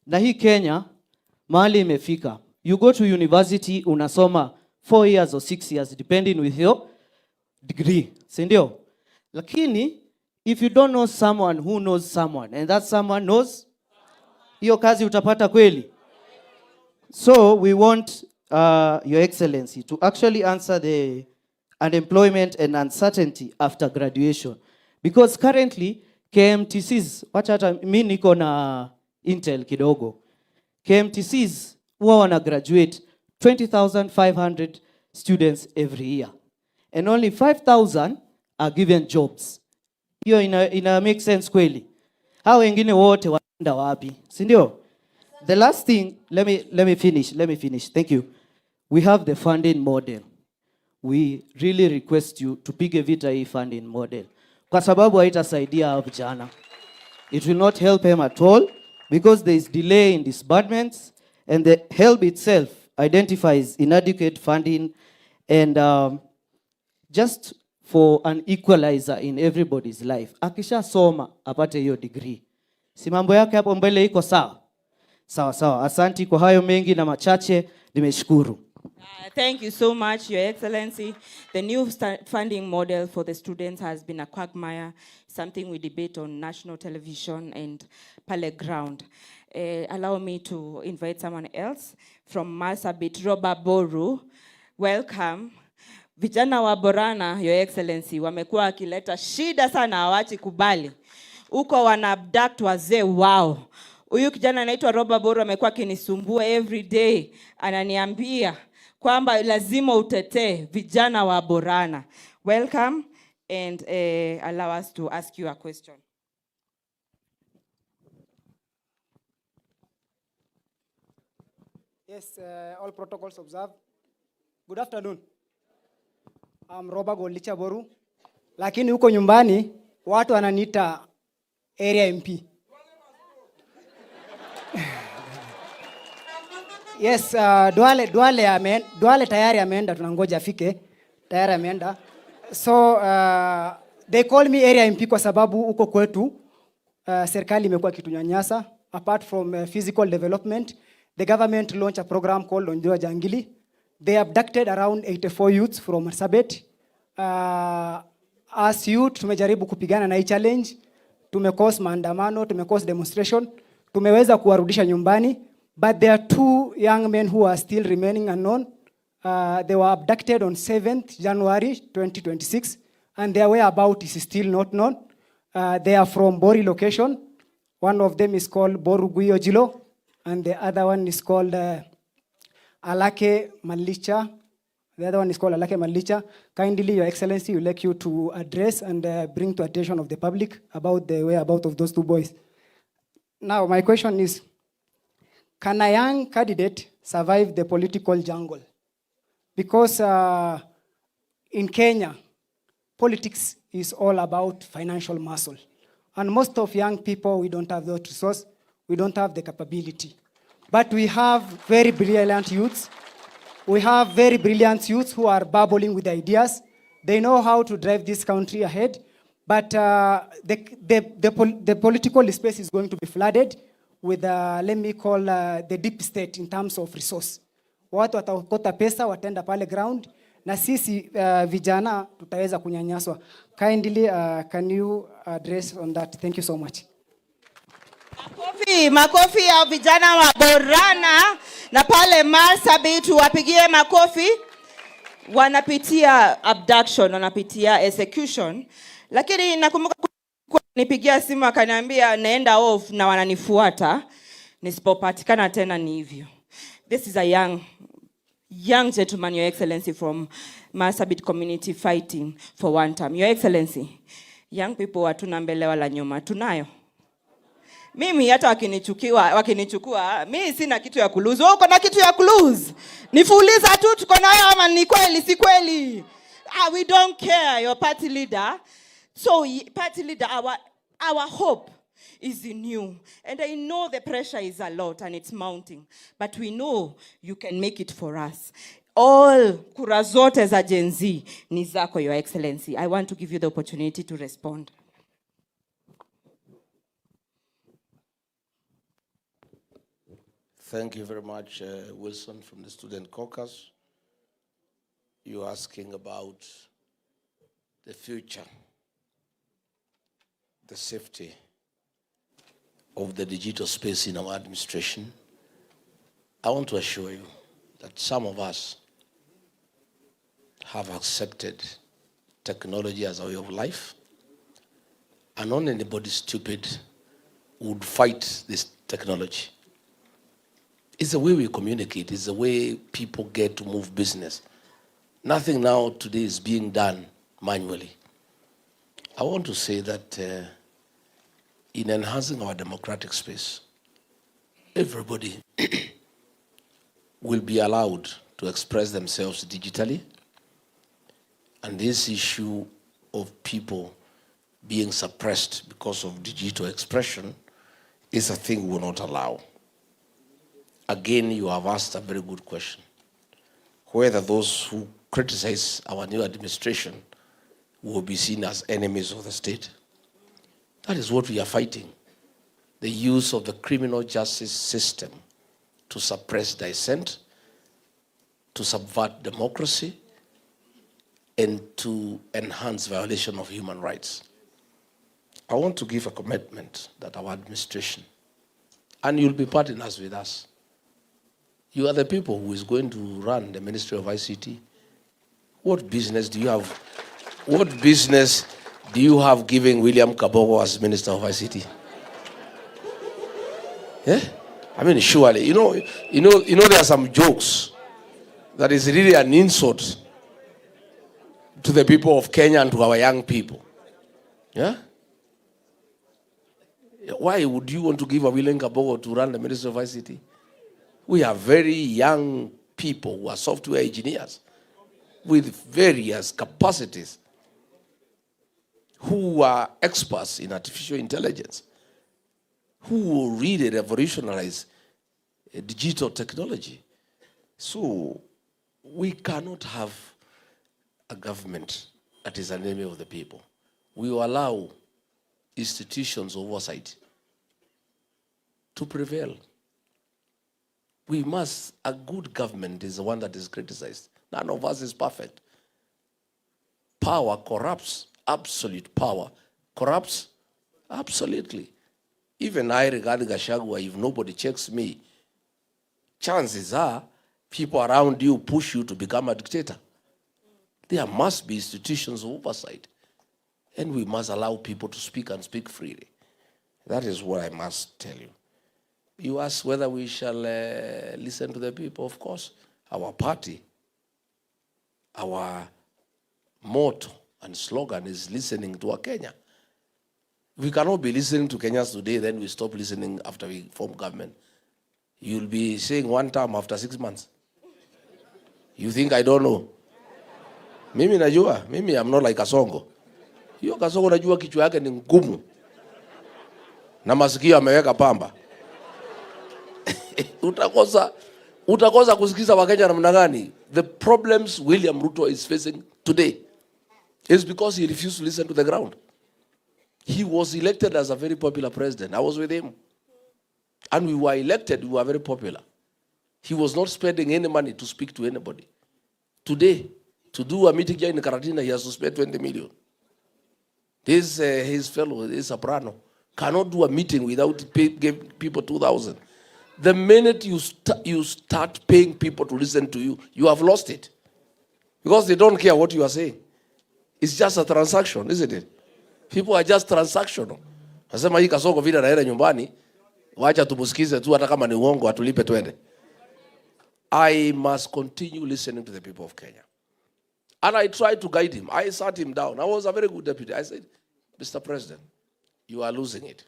Na hii Kenya, mahali imefika. You go to university, unasoma 4 years or 6 years, depending with your degree. Sindio? Lakini, if you don't know someone who knows someone, and that someone knows, hiyo kazi utapata kweli. So, we want Your Excellency to actually answer the unemployment and uncertainty after graduation. Because currently, KMTCs, wacha hata mimi niko na Intel kidogo. KMTCs huwa wana graduate 20,500 students every year. And only 5,000 are given jobs. Hiyo ina make sense kweli. Hao wengine wote waenda wapi? Si ndio? The last thing, let me finish. Thank you. We have the funding model. We really request you to piga vita hii funding model. Kwa sababu haitasaidia hao vijana. It will not help him at all because there is delay in disbursements and the help itself identifies inadequate funding and just for an equalizer in everybody's life. Akisha soma apate hiyo degree. Si mambo yake hapo mbele iko sawa? Sawa. Asanti kwa hayo mengi na machache, nimeshukuru.
Thank you so much, Your Excellency. The new funding model for the students has been a quagmire, something we debate on national television and Pale ground. Allow me to invite someone else from Marsabit, Roba Boru. Welcome. Vijana wa Borana, Your Excellency, wamekuwa wakileta shida sana, hawachi kubali. Uko wana abduct wazee wao. Huyu kijana anaitwa Roba Boru amekuwa akinisumbua every day. Ananiambia kwamba lazima utetee vijana wa Borana. Welcome and allow us to ask you a question.
Yes, all protocols observed. Good afternoon. I'm Roba Golicha Boru. Lakini huko nyumbani watu wananiita area MP. Yes, Duale tayari ameenda, tunangoja afike. Tayari ameenda. So they call me area MP kwa sababu huko kwetu serikali imekuwa kitunyanyasa. Apart from physical development, the government launched a program called Onjoa Jangili. They abducted around 84 youths from Marsabit. As youth tumejaribu kupigana na hii challenge. Tumecause maandamano, tumecause demonstration. Tumeweza kuwarudisha nyumbani. But there are 2 young men who are still remaining unknown. They were abducted on 7th January 2026, and their whereabouts is still not known. They are from Bori location. One of them is called Boruguyo Jilo, and the other one is called Alake Malicha. The other one is called Alake Malicha. Kindly, Your Excellency, we like you to address and bring to attention of the public about the whereabouts of those 2 boys. Now, my question is, can a young candidate survive the political jungle? Because in Kenya, politics is all about financial muscle. And most of young people, we don't have those resources, we don't have the capability. But we have very brilliant youths. We have very brilliant youths who are bubbling with ideas. They know how to drive this country ahead. But the political space is going to be flooded with, let me call, the deep state in terms of resource. Watu watakota pesa, watenda pale ground, na sisi vijana tutaweza kunyanyaswa. Kindly, can you address on that? Thank you so much.
Makofi ya vijana wa Borana na pale Marsabit, wapigie makofi. Wanapitia abduction, wanapitia execution. Lakini nakumbuka nipigia simu akaniambia naenda off na wananifuata. Nisipopatikana tena ni hivyo. This is a young gentleman, Your Excellency, from Marsabit community fighting for one term. Your Excellency, young people hatuna mbele wala nyuma. Tunayo. Mimi hata wakinichukua, mimi sina kitu ya kulose. Wewe uko na kitu ya kulose? Nifuuliza tu tuko nayo ama ni kweli si kweli? We don't care, your party leader. So party leader, our hope is in you. And I know the pressure is a lot and it's mounting. But we know you can make it for us. All kura zote za Gen Z ni zako, Your Excellency. I want to give you the opportunity to respond.
Thank you very much, Wilson, from the Student Caucus. You're asking about the future, the safety of the digital space in our administration. I want to assure you that some of us have accepted technology as a way of life, and not anybody stupid would fight this technology. It's the way we communicate. It's the way people get to move business. Nothing now today is being done manually. I want to say that in enhancing our democratic space. Everybody will be allowed to express themselves digitally, and this issue of people being suppressed because of digital expression is a thing we will not allow. Again, you have asked a very good question, whether those who criticize our new administration will be seen as enemies of the state. That is what we are fighting. The use of the criminal justice system to suppress dissent, to subvert democracy, and to enhance violation of human rights. I want to give a commitment that our administration, and you'll be partners with us, you are the people who is going to run the Ministry of ICT. What business do you have? What business do you have giving William Kabogo as Minister of ICT? Yeah? I mean, surely, you know, there are some jokes that is really an insult to the people of Kenya and to our young people. Yeah? Why would you want to give a William Kabogo to run the Ministry of ICT? We have very young people who are software engineers with various capacities who are experts in artificial intelligence, who will really revolutionize digital technology. So we cannot have a government that is an enemy of the people. We will allow institutions of oversight to prevail. We must, a good government is the one that is criticized. None of us is perfect. Power corrupts, absolute power corrupts absolutely. Even I, Rigathi Gachagua, if nobody checks me, chances are people around you push you to become a dictator. There must be institutions of oversight. And we must allow people to speak and speak freely. That is what I must tell you. You ask whether we shall listen to the people. Of course, our party, our motto and slogan is listening to our Kenya. We cannot be listening to Kenyans today, then we stop listening after we form government. You'll be saying one term after 6 months. You think I don't know? Mimi najua, mimi I'm not like Kasongo. Hiyo Kasongo najua kichwa yake ni ngumu. Na masikio ameweka pamba. Utakosa kusikiza Wakenya namna gani? The problems William Ruto is facing today is because he refused to listen to the ground. He was elected as a very popular president. I was with him. And we were elected, we were very popular. He was not spending any money to speak to anybody. Today, to do a meeting here in Karatina, he has to spend 20 million. This, his fellow, this soprano, cannot do a meeting without giving people 2,000. The minute you start paying people to listen to you, you have lost it. Because they don't care what you are saying. It's just a transaction, isn't it? People are just transactional. Nasema hii Kasongo vile naenda nyumbani, wacha tumusikize tu hata kama ni uongo atulipe twende. I must continue listening to the people of Kenya. And I tried to guide him. I sat him down. I was a very good deputy. I said, Mr. President, you are losing it.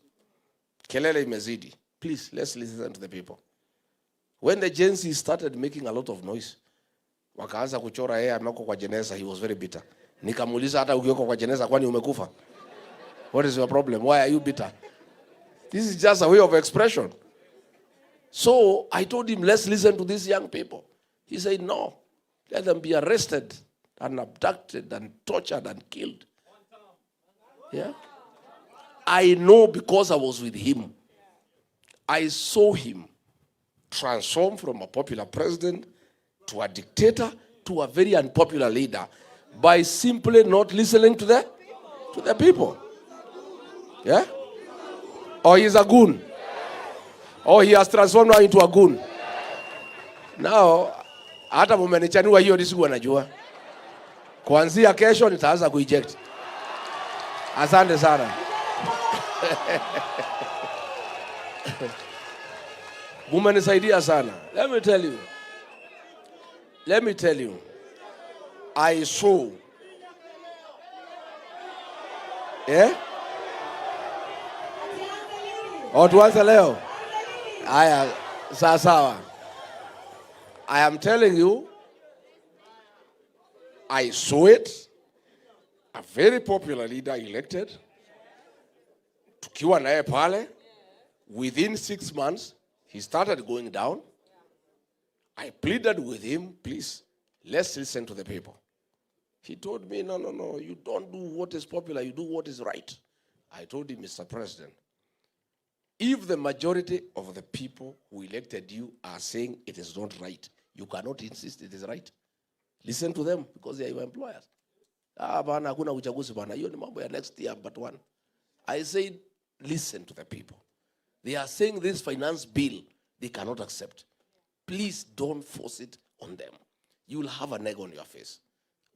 Kelele imezidi. Please, let's listen to the people. When the Gen Z started making a lot of noise, wakaanza kuchora yeye ameko kwa jeneza, he was very bitter. Nikamuuliza hata ukioko kwa jeneza kwani umekufa? What is your problem? Why are you bitter? This is just a way of expression. So I told him, let's listen to these young people. He said, no, let them be arrested and abducted and tortured and killed. Yeah. I know because I was with him. I saw him transform from a popular president to a dictator to a very unpopular leader by simply not listening to the people. Yeah? Or he's a goon. Or he has transformed now into a goon. Now, hata mumenichanua hiyo nisiku anajua. Kuanzia kesho nitaanza kueject. Asante sana. Mumenisaidia sana. Let me tell you. I saw. Yeah? Tuanze leo. Haya, sawa. I am telling you, I saw it. A very popular leader elected. Tukiwa naye pale. Within 6 months, he started going down. I pleaded with him, please, let's listen to the people. He told me, no, you don't do what is popular, you do what is right. I told him, Mr. President, if the majority of the people who elected you are saying it is not right, you cannot insist it is right. Listen to them because they are your employers. Bana hakuna uchaguzi bana. Hiyo ni mambo ya next year but one. I said, listen to the people. They are saying this finance bill they cannot accept. Please don't force it on them. You will have an egg on your face.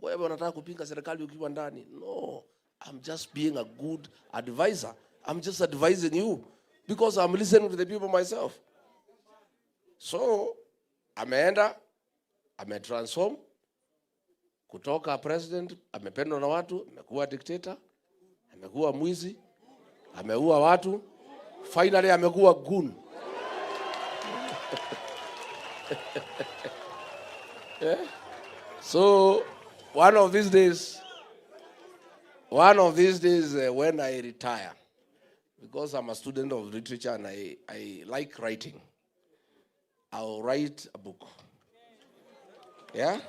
Wewe unataka kupinga serikali ukiwa ndani? No, I'm just being a good advisor. I'm just advising you because I'm listening to the people myself. So, ameenda, ametransform kutoka president, amependwa na watu, amekuwa dictator, amekuwa mwizi, ameua watu, finally amekuwa goon. Yeah? So, one of these days, when I retire, because I'm a student of literature and I like writing, I'll write a book. Yeah?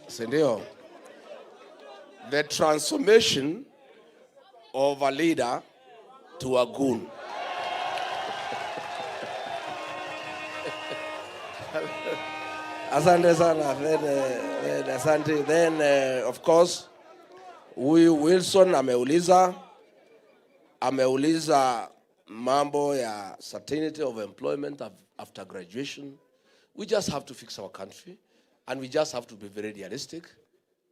Sindio? The transformation of a leader to a goon. Asante sana. Then, of course, Wilson ameuliza mambo ya certainty of employment after graduation. We just have to fix our country, and we just have to be very realistic.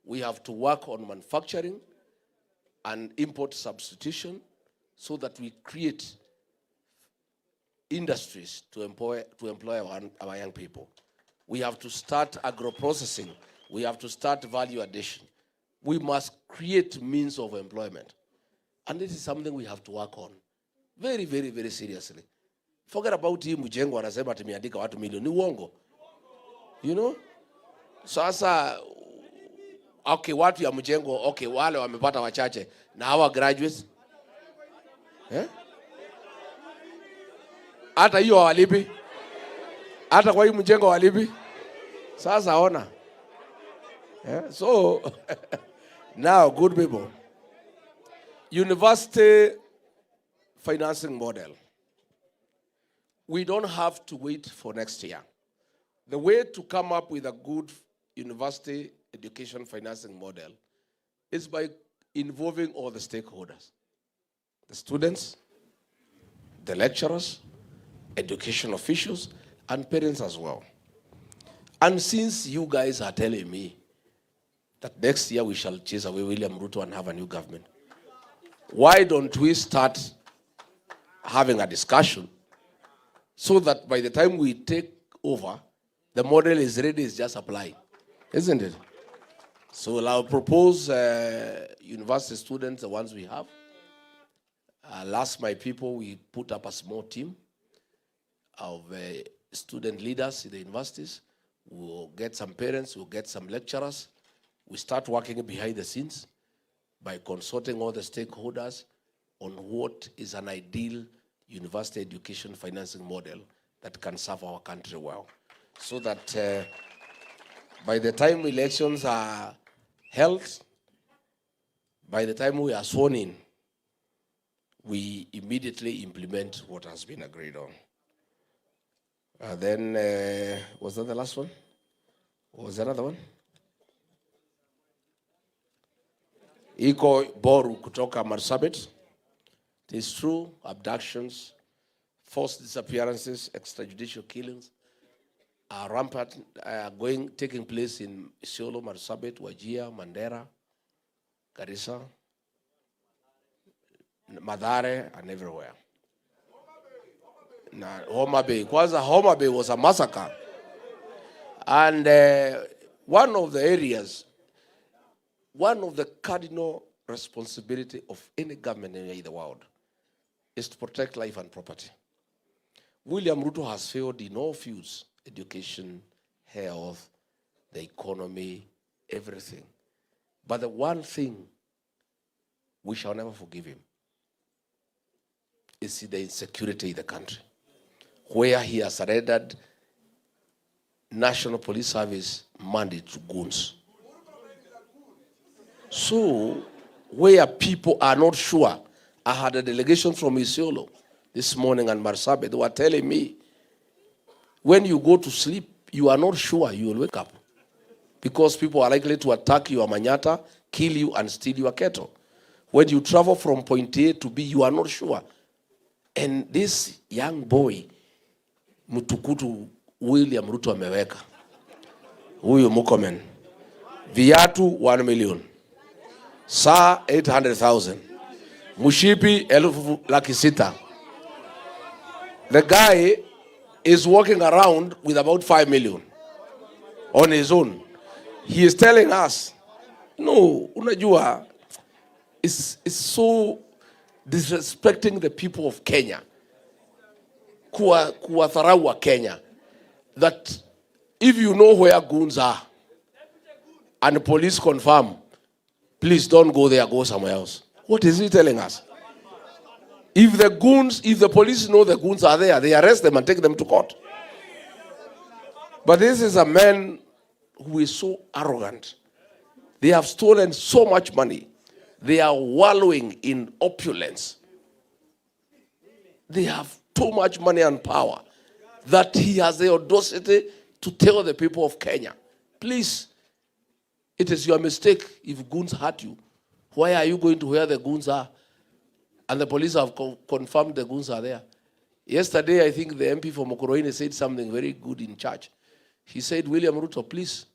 We have to work on manufacturing and import substitution so that we create industries to employ our young people. We have to start agro-processing. We have to start value addition. We must create means of employment. And this is something we have to work on very, very, very seriously. Forget about hii mjengo anasema tumeandika watu milioni. Ni uongo. You know? Sasa, okay, watu ya mjengo, okay, wale wamepata wachache. Na hawa graduates. Hata hiyo walipi. Hata kwa hii mjengo walipi. Sasa ona. So, now, good people. University financing model. We don't have to wait for next year. The way to come up with a good university education financing model is by involving all the stakeholders. The students, the lecturers, education officials, and parents as well. And since you guys are telling me that next year we shall chase away William Ruto and have a new government, why don't we start having a discussion so that by the time we take over, the model is ready, it's just applying, isn't it? So I'll propose university students, the ones we have. I'll ask my people, we put up a small team of student leaders in the universities. We'll get some parents, we'll get some lecturers. We start working behind the scenes by consulting all the stakeholders on what is an ideal university education financing model that can serve our country well. So that by the time elections are held, by the time we are sworn in, we immediately implement what has been agreed on. Then, was that the last one? Or was there another one? Iko Boru kutoka Marsabit. It is true, abductions, forced disappearances, extrajudicial killings are rampant, taking place in Isiolo, Marsabit, Wajir, Mandera, Garissa, Madare, and everywhere. Homa Bay. Kwanza Homa Bay was a massacre. And one of the areas, one of the cardinal responsibility of any government in the world is to protect life and property. William Ruto has failed in all fields: education, health, the economy, everything. But the one thing we shall never forgive him is the insecurity in the country, where he has surrendered National Police Service mandate to goons. So, where people are not sure, I had a delegation from Isiolo this morning and Marsabit. They were telling me, when you go to sleep, you are not sure you will wake up, because people are likely to attack your manyata, kill you, and steal your cattle. When you travel from point A to B, you are not sure. And this young boy, Mutukutu William Ruto ameweka, huyu Murkomen, viatu 1 million, saa 800,000, mushipi 1,600,000. The guy is walking around with about 5 million on his own. He is telling us, no, unajua, it's so disrespecting the people of Kenya, kuwatharau wa Kenya, that if you know where goons are and the police confirm, please don't go there, go somewhere else. What is he telling us? If the police know the goons are there, they arrest them and take them to court. But this is a man who is so arrogant. They have stolen so much money. They are wallowing in opulence. They have too much money and power that he has the audacity to tell the people of Kenya, please, it is your mistake if goons hurt you. Why are you going to where the goons are? And the police have confirmed the goons are there. Yesterday, I think the MP for Mokoroine said something very good in church. He said, William Ruto, please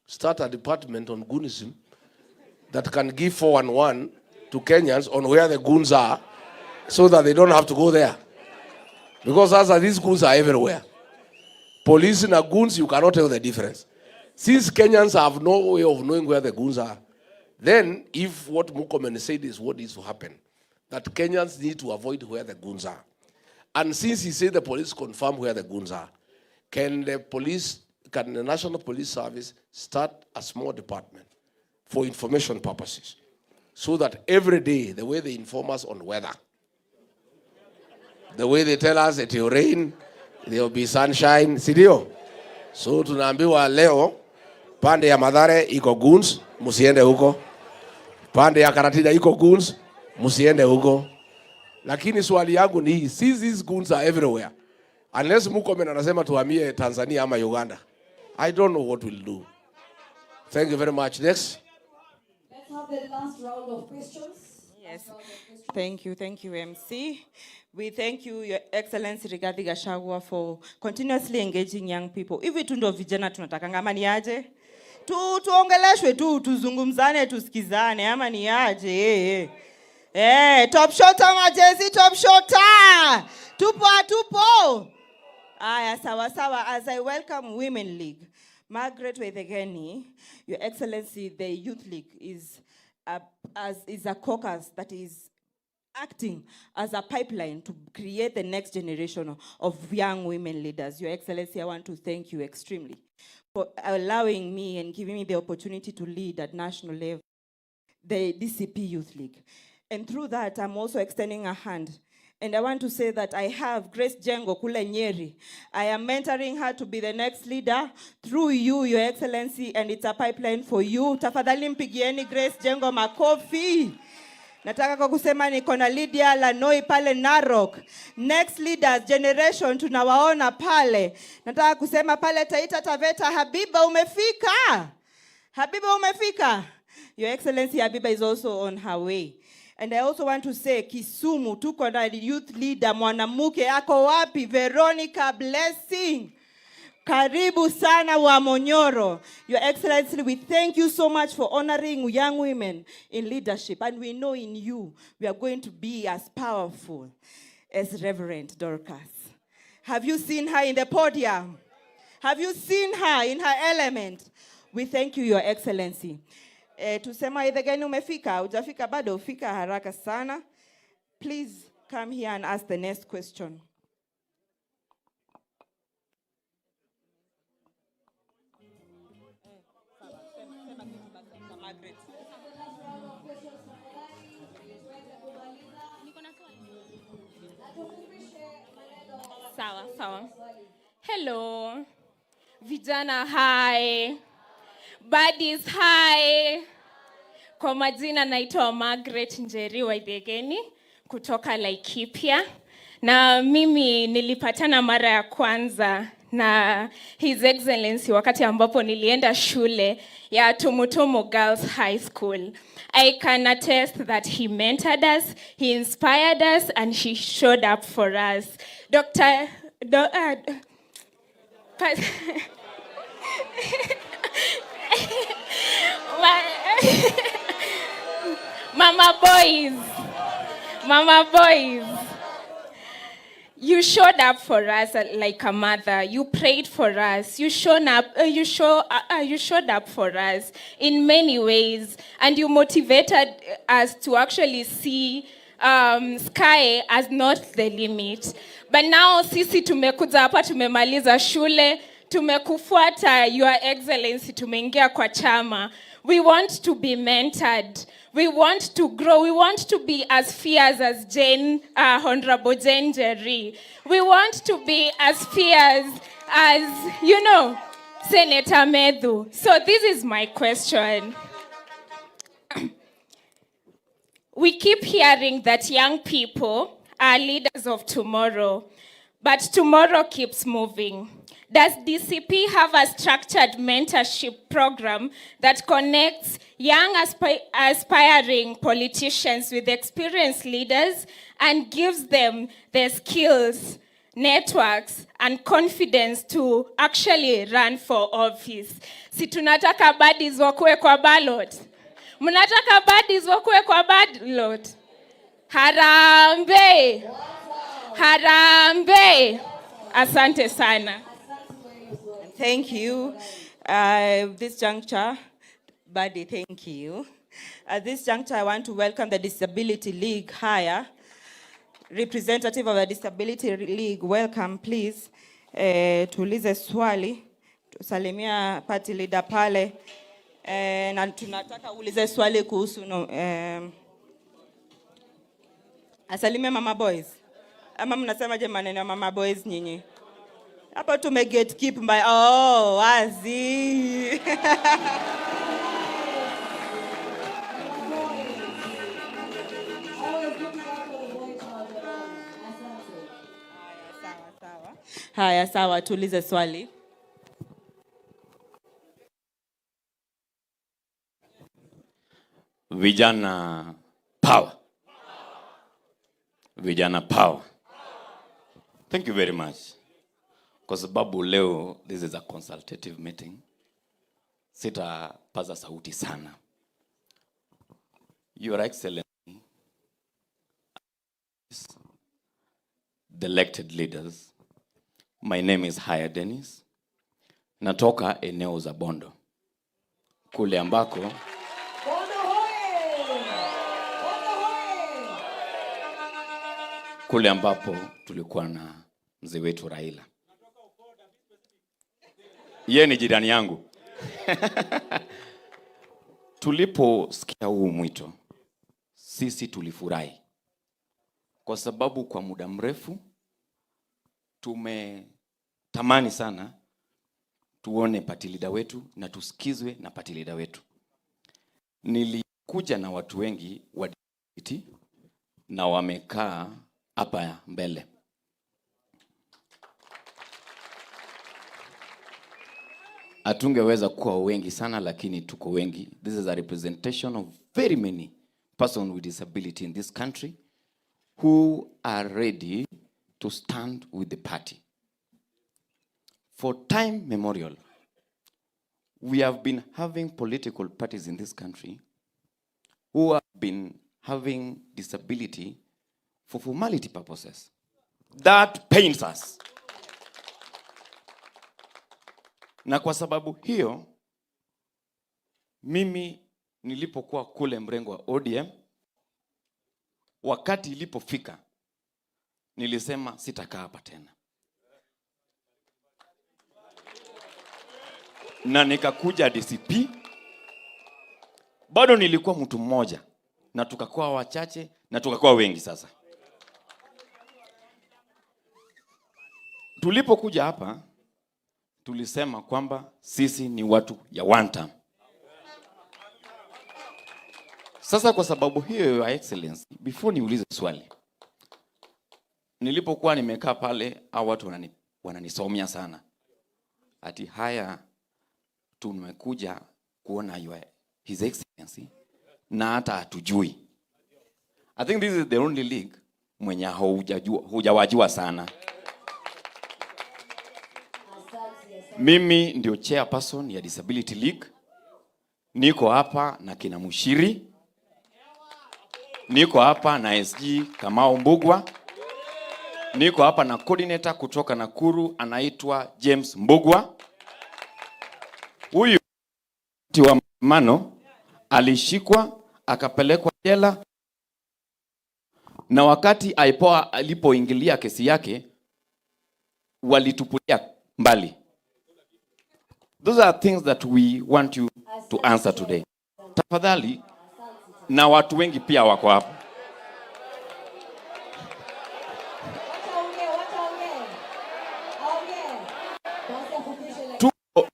start a department on goonism that can give 411 to Kenyans on where the goons are, so that they don't have to go there. Because as these goons are everywhere. Police and goons, you cannot tell the difference. Since Kenyans have no way of knowing where the goons are, then if what Murkomen said is what needs to happen, that Kenyans need to avoid where the goons are. And since he said the police confirm where the goons are, can the National Police Service start a small department for information purposes, so that every day, the way they inform us on weather, the way they tell us it will rain, there will be sunshine, sidio? So tunaambiwa leo, pande ya Mathare iko goons, musiende huko. Pande ya Karatina iko goons, musiende huko. Lakini swali yangu ni, since these goons are everywhere, unless Murkomen anasema tuhamie Tanzania ama Uganda, I don't know what we'll do. Thank you very much. Next.
Let's have the last round of questions.
Yes. Thank you, MC. We thank you, Your Excellency Rigathi Gachagua, for continuously engaging young people. Hivi tu ndo vijana tunatakanga, ama ni aje? Tuongeleshwe tu, tuzungumzane, tusikizane, ama ni aje? Top shota majezi, top shota! Tupo! Aya, sawa. As I welcome Women League, Margaret Wethegeni, Your Excellency, the Youth League is a caucus that is acting as a pipeline to create the next generation of young women leaders. Your Excellency, I want to thank you extremely for allowing me and giving me the opportunity to lead at national level the DCP Youth League. And through that, I'm also extending a hand. And I want to say that I have Grace Jengo Kule Nyeri. I am mentoring her to be the next leader through you, Your Excellency, and it's a pipeline for you. Tafadhali mpigieni Grace Jengo makofi. Nataka kwa kusema niko na Lydia Lanoi pale Narok. Next leaders generation tunawaona pale. Nataka kusema pale Taita Taveta, Habiba umefika. Your Excellency, Habiba is also on her way. And I also want to say, Kisumu, tuko na youth leader, mwanamuke ako wapi? Veronica Blessing. Karibu sana Wamunyoro. Your Excellency, we thank you so much for honoring young women in leadership. And we know in you, we are going to be as powerful as Reverend Dorcas. Have you seen her in the podium? Have you seen her in her element? We thank you, Your Excellency. Tusema idhegeni umefika, ujafika bado, ufika haraka sana. Please come here and ask the next question.
Sawa. Hello. Vijana hi. Buddies hi. Kwa majina naitwa Margaret Njeri Waithegeni kutoka Laikipia. Na mimi nilipatana mara ya kwanza na His Excellency wakati ambapo nilienda shule ya Tumutumu Girls High School. I can attest that he mentored us, he inspired us, and he showed up for us. Mama boys, you showed up for us like a mother. You prayed for us. You showed up for us in many ways, and you motivated us to actually see sky as not the limit. But now sisi tumekuja hapa, tumemaliza shule, tumekufuata Your Excellency, tumeingia kwa chama. We want to be mentored. We want to grow. We want to be as fierce as Honorable Jane Njeri. We want to be as fierce as, Senator Medhu. So this is my question. We keep hearing that young people are leaders of tomorrow, but tomorrow keeps moving. Does DCP have a structured mentorship program that connects young aspiring politicians with experienced leaders and gives them the skills, networks, and confidence to actually run for office? Si tunataka baddies wakuwe kwa ballot? Mnataka baddies wakuwe kwa ballot? Harambe! Harambe! Asante sana.
Thank you. This juncture, Buddy, thank you. At this juncture, I want to welcome the Disability League higher. Representative of the Disability League, welcome, please. Tuulize swali. Tusalimia party leader pale. Na tunataka ulize swali kuhusu asalimia Mama Boys. Ama mnasema je maneno ya Mama Boys nyinyi? Hapa gatekeep by wazi. Haya sawa, tuulize swali.
Vijana power. Vijana power. Thank you very much. Kwa sababu leo this is a consultative meeting, sitapaza sauti sana. Your Excellency, the elected leaders, my name is Haya Dennis. Natoka eneo za Bondo. Kule ambako kule ambapo tulikuwa na mzee wetu Raila. Yeye ni jirani yangu. Tuliposikia huu mwito, sisi tulifurahi. Kwa sababu kwa muda mrefu tumetamani sana tuone party leader wetu na tusikizwe na party leader wetu. Nilikuja na watu wengi wa DCP na wamekaa hapa mbele. Atungeweza kuwa wengi sana, lakini tuko wengi. This is a representation of very many persons with disability in this country who are ready to stand with the party. For time memorial, we have been having political parties in this country who have been having disability for formality purposes. That pains us. Na kwa sababu hiyo, mimi nilipokuwa kule mrengo wa ODM, wakati ilipofika
nilisema sitakaa hapa tena. Na nikakuja DCP. Bado nilikuwa mtu mmoja na tukakuwa wachache na tukakuwa wengi sasa. Tulipokuja hapa tulisema kwamba sisi ni watu ya one term. Sasa kwa sababu hiyo, Your Excellency, before niulize swali, nilipokuwa nimekaa pale, hao watu wananisomea sana. Ati haya tumekuja kuona His Excellency na hata hatujui. I think this is the only league mwenye hujawajua sana. Mimi ndio chairperson ya Disability League. Niko hapa na kina Mushiri. Niko hapa na SG Kamau Mbugwa. Niko hapa na coordinator kutoka Nakuru anaitwa James Mbugwa. Huyu wa mano alishikwa akapelekwa jela, na wakati IPOA alipoingilia kesi yake walitupulia mbali. Those are things that we want you to answer today. Tafadhali, na watu wengi pia wako hapa.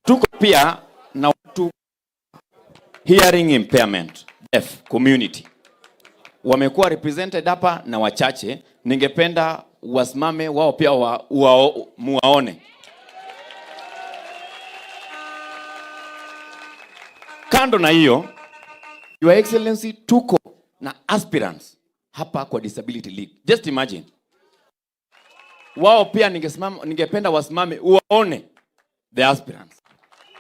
Tuko pia na watu hearing impairment, deaf community. Wamekuwa represented hapa na wachache. Ningependa wasimame wao pia muwaone. Kando na hiyo, Your Excellency, tuko na aspirants hapa kwa Disability League. Just imagine. Wao pia ningependa wasimame uwaone the aspirants.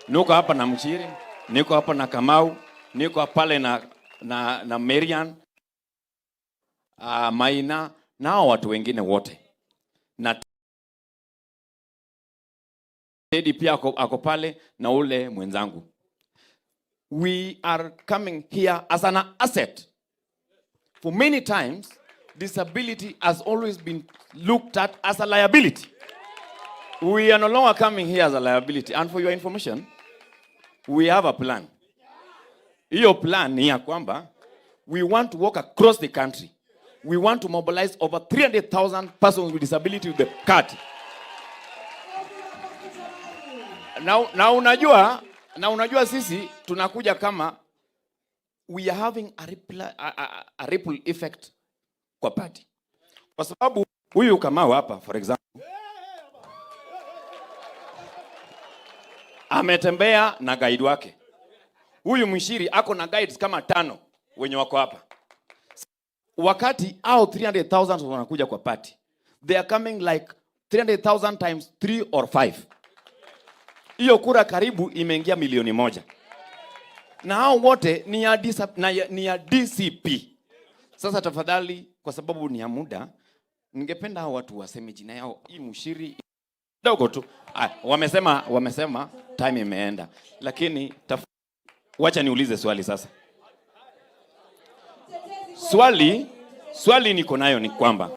Niko hapa na Mchiri, niko hapa na Kamau, niko pale na Marian, Maina, na watu wengine wote. Na Teddy pia ako pale na ule mwenzangu. We are coming here as an asset. For many times, disability has always been looked at as a liability. We are no longer coming here as a liability. And for your information, we have a plan. Your plan ni ya kwamba we want to walk across the country. We want to mobilize over 300,000 persons with disability with the card. Na unajua sisi tunakuja kama we are having a ripple effect kwa party. Kwa sababu huyu Kamau hapa for example ametembea na guide wake. Huyu Mshiri ako na guides kama 5 wenye wako hapa. Wakati au 300,000 wanakuja kwa party, they are coming like 300,000 times 3 or 5. Hiyo kura karibu imeingia milioni 1. Na hao wote ni ya DCP. Sasa tafadhali, kwa sababu ni ya muda, ningependa hao watu waseme jina yao. Hii Mshiri dogo tu. Wamesema time imeenda. Lakini wacha niulize swali sasa. Swali niko nayo ni kwamba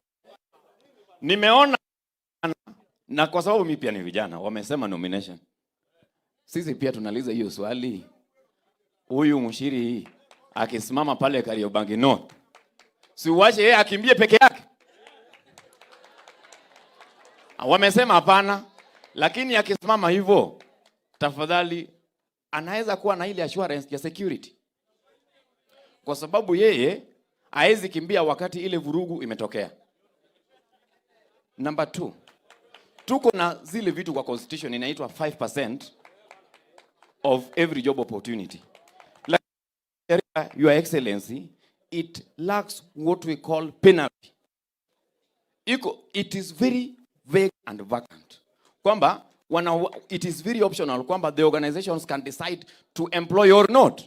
nimeona, na kwa sababu mimi pia ni vijana, wamesema nomination. Sisi pia tunaliza hiyo swali. Huyu Mshiri akisimama pale Kariobangi North, si uache yeye akimbie peke yake? Wamesema hapana, lakini akisimama hivyo, tafadhali anaweza kuwa na ile assurance ya security. Kwa sababu yeye haezi kimbia wakati ile vurugu imetokea. Number 2, tuko na zile vitu kwa constitution inaitwa 5% of every job opportunity. Like, Your Excellency, it lacks what we call penalty. It is very vague and vacant. Kwamba it is very optional kwamba the organizations can decide to employ or not.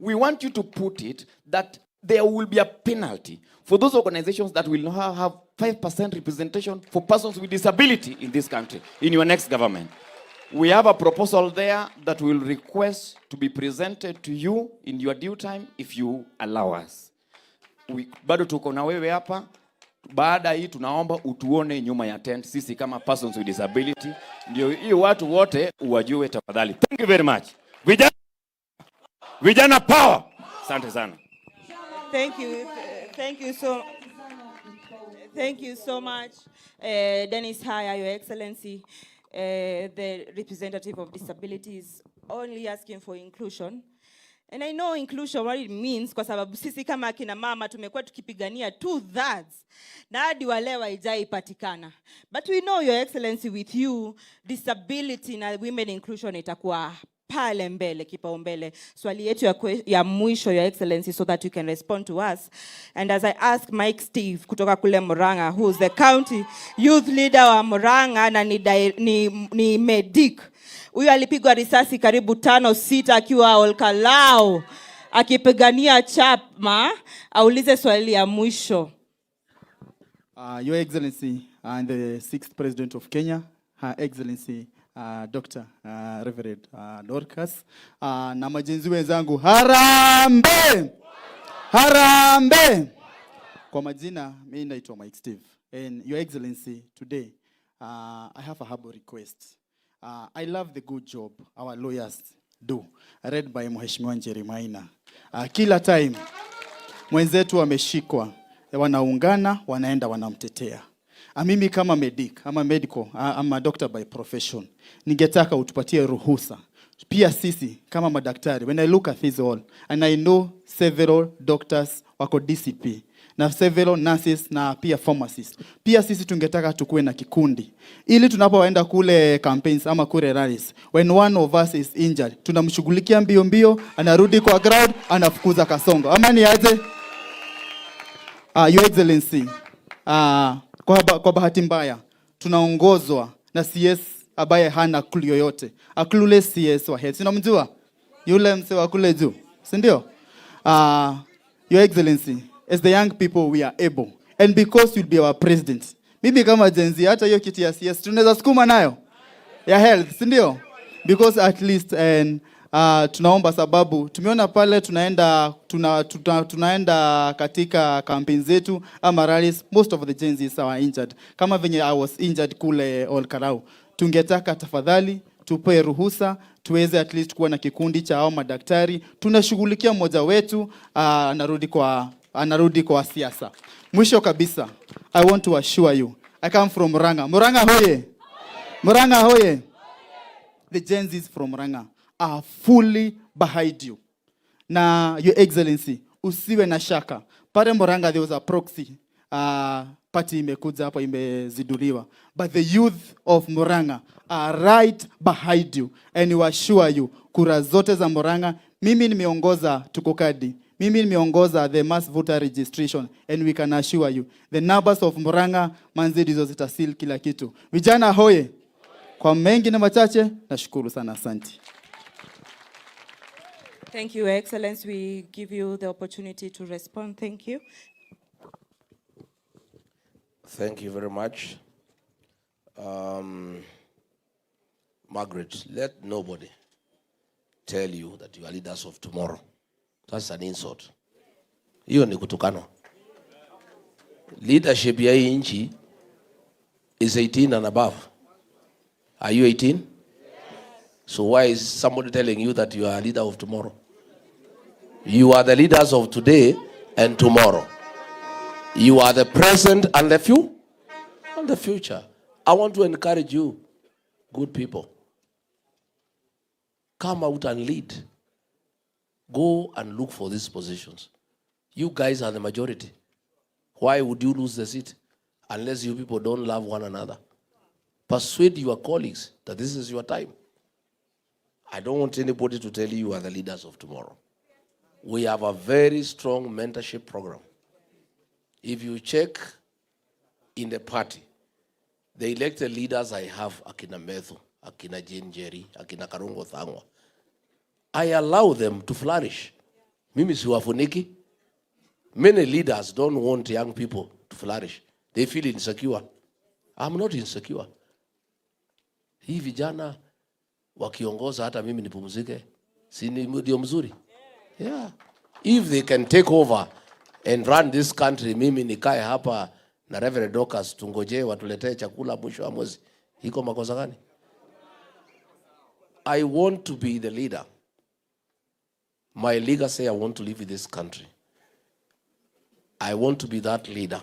We want you to put it that there will be a penalty for those organizations that will not have 5% representation for persons with disability in this country, in your next government. We have a proposal there that will request to be presented to you in your due time if you allow us. Bado tuko na wewe hapa. baada hii tunaomba utuone nyuma ya tent, sisi kama persons with disability, ndio hii watu wote uwajue tafadhali. Thank you very much. Vijana power. Asante sana.
Thank you. Thank you so much, Dennis Haya, Your Excellency. The representative of disabilities only asking for inclusion. And I know inclusion what it means, kwa sababu sisi kama akina mama tumekuwa tukipigania 2/3 na hadi walewa haijapatikana. But we know, Your Excellency, with you disability na women inclusion itakuwa pale mbele, kipaumbele. Swali yetu ya mwisho, Your Excellency, so that you can respond to us. And as I ask Mike Steve kutoka kule Murang'a, who is the county youth leader wa Murang'a na ni medic. Huyu alipigwa risasi karibu 5-6 akiwa Olkalao akipigania chama. Aulize swali ya mwisho.
Your Excellency and the 6th President of Kenya, Her Excellency Dr. Reverend Dorcas, na majenzi wenzangu, harambe! Harambe! Kwa majina, mimi naitwa Mike Steve. And Your Excellency, today, I have a humble request. I love the good job our lawyers do, read by Mheshimiwa Njeri Maina. Kila time mwenzetu wameshikwa, wanaungana, wanaenda wanamtetea. Mimi kama medic, I'm a doctor by profession. Ningetaka utupatie ruhusa. Pia sisi kama madaktari, when I look at this all, and I know several doctors wako DCP, na several nurses na pia pharmacists. Pia sisi tungetaka tukue na kikundi, ili tunapoenda kule campaigns ama kule rallies, when one of us is injured, tunamshughulikia mbio mbio, anarudi kwa ground, anafukuza kasongo. Ama ni aje? Your Excellency, kwa bahati mbaya tunaongozwa na CS ambaye hana clue yoyote. A clueless CS wa head. Unamjua? Yule mse wa kule juu. Si ndio? Your Excellency, as the young people we are able, and because you'll be our president, mimi kama Gen Z hata hiyo kiti ya CS tunaweza sukuma nayo ya health, si ndio? Because at least and tunaomba sababu tumeona pale tunaenda katika campaign zetu ama rallies, most of the Gen Zs are injured. Kama venye I was injured kule Olkarau, tungetaka tafadhali tupe ruhusa tuweze at least kuwa na kikundi cha hao madaktari, tunashughulikia mmoja wetu anarudi kwa siasa. Mwisho kabisa, I want to assure you, I come from Murang'a. Murang'a hoye! Murang'a hoye! The Gen Zs from Murang'a are fully behind you. Na Your Excellency, usiwe na shaka. Pale Murang'a there was a proxy party imekuja hapa imeziduliwa. But the youth of Murang'a are right behind you. And we assure you, kura zote za Murang'a, mimi nimeongoza tukokadi. Mimi nimeongoza the mass voter registration, and we can assure you the numbers of Murang'a manzi hizo zitasil kila kitu. Vijana hoye! Kwa mengi na machache, nashukuru sana, asante.
Thank you, Excellency. We give you the opportunity to respond. Thank you.
Thank you very much. Margaret, let nobody tell you that you are leaders of tomorrow. That's an insult. Hiyo ni kutukano. Leadership ya hii nchi is 18 and above. Are you 18? So why is somebody telling you that you are a leader of tomorrow? You are the leaders of today and tomorrow. You are the present and the future. I want to encourage you, good people. Come out and lead. Go and look for these positions. You guys are the majority. Why would you lose the seat unless you people don't love one another? Persuade your colleagues that this is your time. I don't want anybody to tell you are the leaders of tomorrow. We have a very strong mentorship program. If you check in the party, the elected leaders I have, Akina Methu, Akina Jane Jerry, Akina Karungo Thangwa, I allow them to flourish. Mimi siwafuniki. Many leaders don't want young people to flourish. They feel insecure. I'm not insecure. Hii vijana wakiongoza hata mimi nipumzike, si ndio mzuri? Yeah. If they can take over and run this country, mimi nikae hapa na Reverend Dorcas tungoje watuletee chakula mwisho wa mwezi. Iko makosa gani? I want to be the leader. My legacy, I want to live in this country. I want to be that leader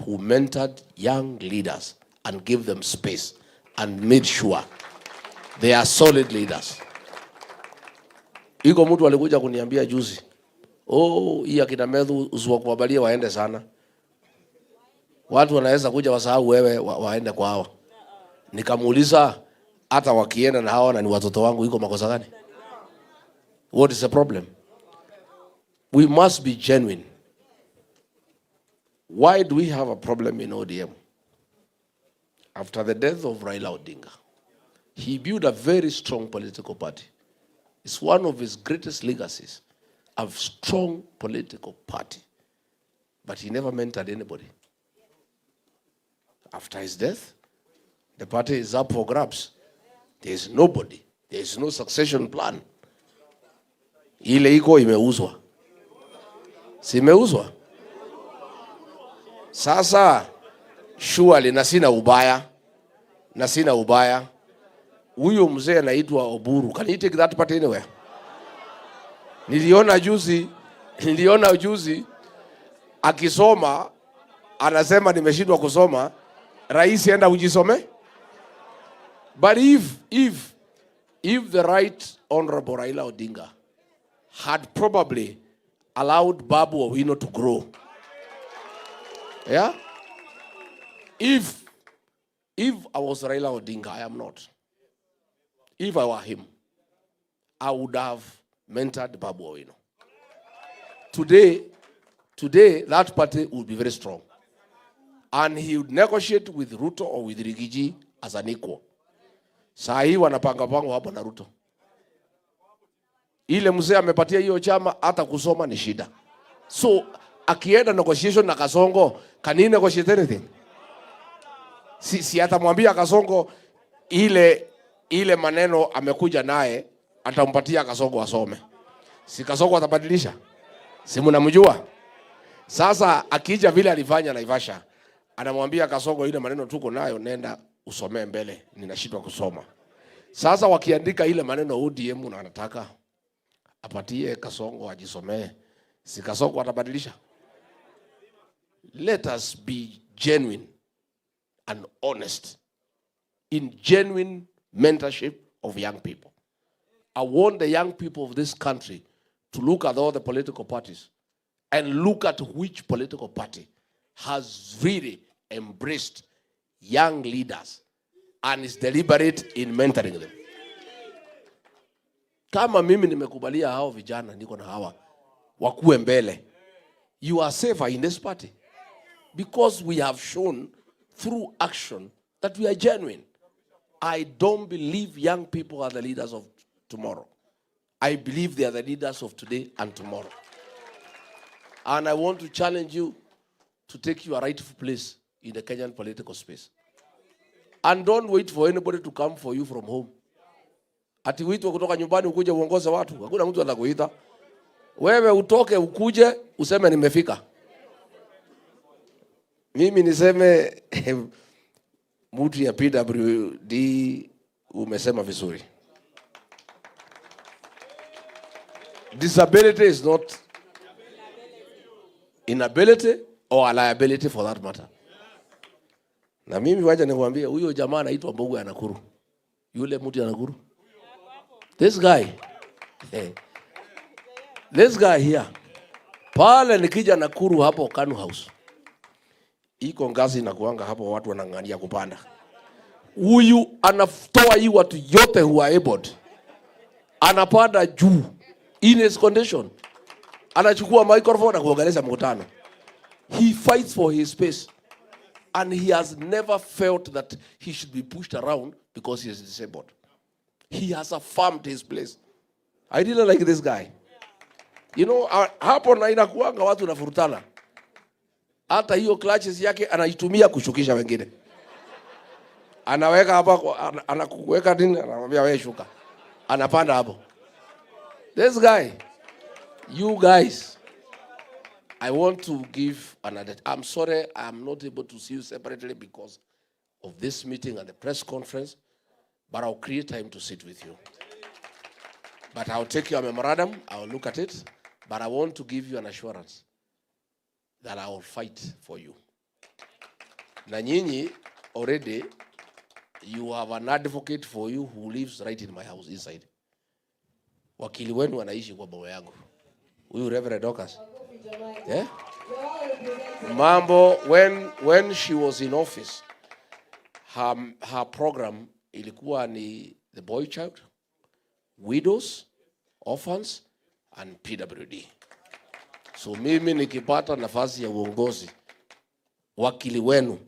who mentored young leaders and gave them space and made sure they are solid leaders. Iko mtu alikuja kuniambia juzi, hii akina Medhu usiwakubalia waende sana. Watu wanaweza kuja wasahau wewe waende kwa hawa. Nikamuuliza hata wakienda na hawa na ni watoto wangu, iko makosa gani? What is the problem? We must be genuine. Why do we have a problem in ODM? After the death of Raila Odinga, he built a very strong political party. It's one of his greatest legacies, a strong political party. But he never mentored anybody. After his death, the party is up for grabs. There is nobody. There is no succession plan. Ile iko imeuzwa. Si imeuzwa? Sasa, surely na sina ubaya. Huyo mzee anaitwa Oburu. Can you take that party anywhere? Niliona juzi akisoma anasema nimeshindwa kusoma, rais enda ujisome. But if the right honorable Raila Odinga had probably allowed Babu Owino to grow, yeah? If I was Raila Odinga, I am not. If I were him, I would have mentored Babu Owino. Today, that party would be very strong. And he would negotiate with Ruto or with Rigiji as an equal. Saa hii wanapanga hapo na Ruto. Ile mzee amepatia hiyo chama hata kusoma ni shida. So, akienda negotiation na Kasongo, can he negotiate anything? Si atamwambia Kasongo ile maneno amekuja naye atampatia Kasongo asome. Si Kasongo atabadilisha? Si mnamjua? Sasa akija vile alifanya Naivasha, anamwambia Kasongo ile maneno tuko nayo nenda usomee mbele, ninashindwa kusoma. Sasa wakiandika ile maneno ODM na anataka apatie Kasongo ajisomee, si Kasongo atabadilisha? Let us be genuine and honest in genuine mentorship of young people. I want the young people of this country to look at all the political parties and look at which political party has really embraced young leaders and is deliberate in mentoring them. Kama mimi nimekubalia hao vijana niko na hawa wakuwe mbele, you are safer in this party because we have shown through action that we are genuine. I don't believe young people are the leaders of tomorrow. I believe they are the leaders of today and tomorrow. And I want to challenge you to take your rightful place in the Kenyan political space. And don't wait for anybody to come for you from home. Ati uitwe kutoka nyumbani ukuje uongoze watu. Hakuna mtu atakuita. Wewe utoke ukuje useme nimefika. Mimi niseme mtu ya PWD umesema vizuri. Disability is not inability or a liability for that matter. Na mimi wacha nikwambie huyo jamaa anaitwa Mbogo ya Nakuru. Yule mtu ya Nakuru. This guy here. Pale nikija Nakuru hapo Kanu House. Iko ngazi na kuanga hapo watu wanang'ania kupanda. Huyu anatoa hii watu yote who are able. Anapanda juu in his condition. Anachukua microphone na kuongelesha mkutano. He fights for his space. And he has never felt that he should be pushed around because he is disabled. He has affirmed his place. I really like this guy. You know, hapo na inakuanga watu nafurutana. Hata hiyo clutches yake anaitumia kushukisha wengine. Anaweka hapa, anakuweka nini, anamwambia wewe shuka. Anapanda hapo. This guy, you guys, I want to give another. I'm sorry I'm not able to see you separately because of this meeting and the press conference, but I'll create time to sit with you. But I'll take your memorandum, I'll look at it, but I want to give you an assurance that I will fight for you. Na nyinyi, already, you have an advocate for you who lives right in my house inside. Wakili wenu anaishi kwa boma yangu. Huyu Reverend Dorcas. Yeah? Mambo, when she was in office, her program ilikuwa ni the boy child, widows, orphans, and PWD. So mimi nikipata nafasi ya uongozi, wakili wenu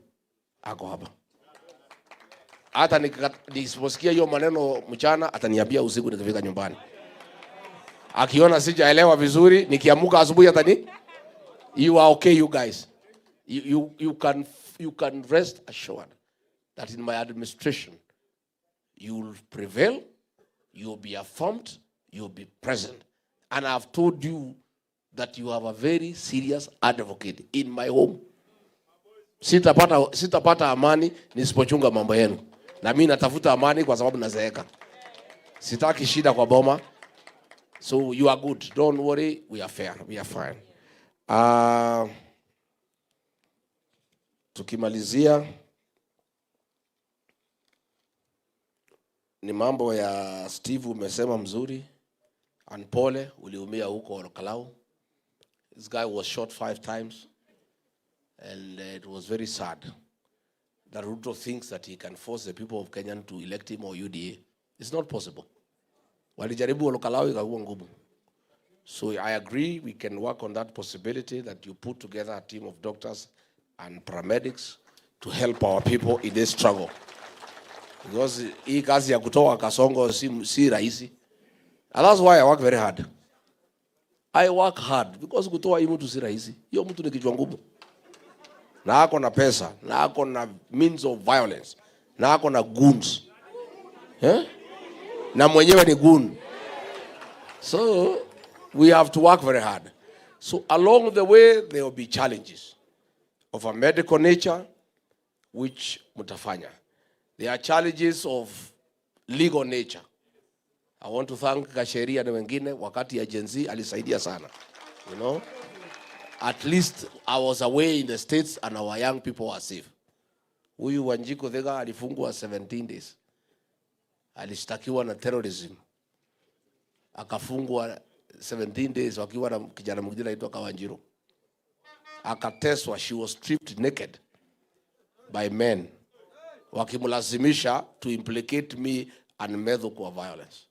ako hapa. Hata nisiposikia hiyo maneno mchana, ataniambia usiku nikifika nyumbani. Akiona sijaelewa vizuri, nikiamuka asubuhi atani, you are okay, you guys. You can rest assured that in my administration, you will prevail, you will be affirmed, you will be present. And I have told you that you have a very serious advocate in my home. Sitapata amani nisipochunga mambo yenu. Na mimi natafuta amani kwa sababu nazeeka. Sitaki shida kwa boma. So you are good. Don't worry, we are fair. We are fine. Tukimalizia ni mambo ya Steve umesema mzuri. And pole uliumia huko Orokalau. This guy was shot 5 times. And it was very sad that Ruto thinks that he can force the people of Kenya to elect him or UDA. It's not possible. Walijaribu Orokalau ikakuwa ngumu. So I agree we can work on that possibility that you put together a team of doctors and paramedics to help our people in this struggle. Because hii kazi ya kutoa Kasongo si rahisi. And that's why I work very hard. I work hard because kutoa hii mtu si rahisi. Hiyo mtu ni kichwa ngumu. Na ako na pesa, na ako na means of violence, na ako na goons. Na mwenyewe ni goon. So we have to work very hard. So along the way there will be challenges of a medical nature which mutafanya. There are challenges of legal nature. I want to thank Kasheria na wengine wakati ya Gen Z alisaidia sana. You know? At least I was away in the States and our young people were safe. Huyu Wanjiko Thega alifungwa 17 days. Alishtakiwa na terrorism. Akafungwa 17 days wakiwa na kijana mwingine anaitwa Wamunyoro. Akateswa, she was stripped naked by men. Wakimlazimisha to implicate me and meddle kwa violence.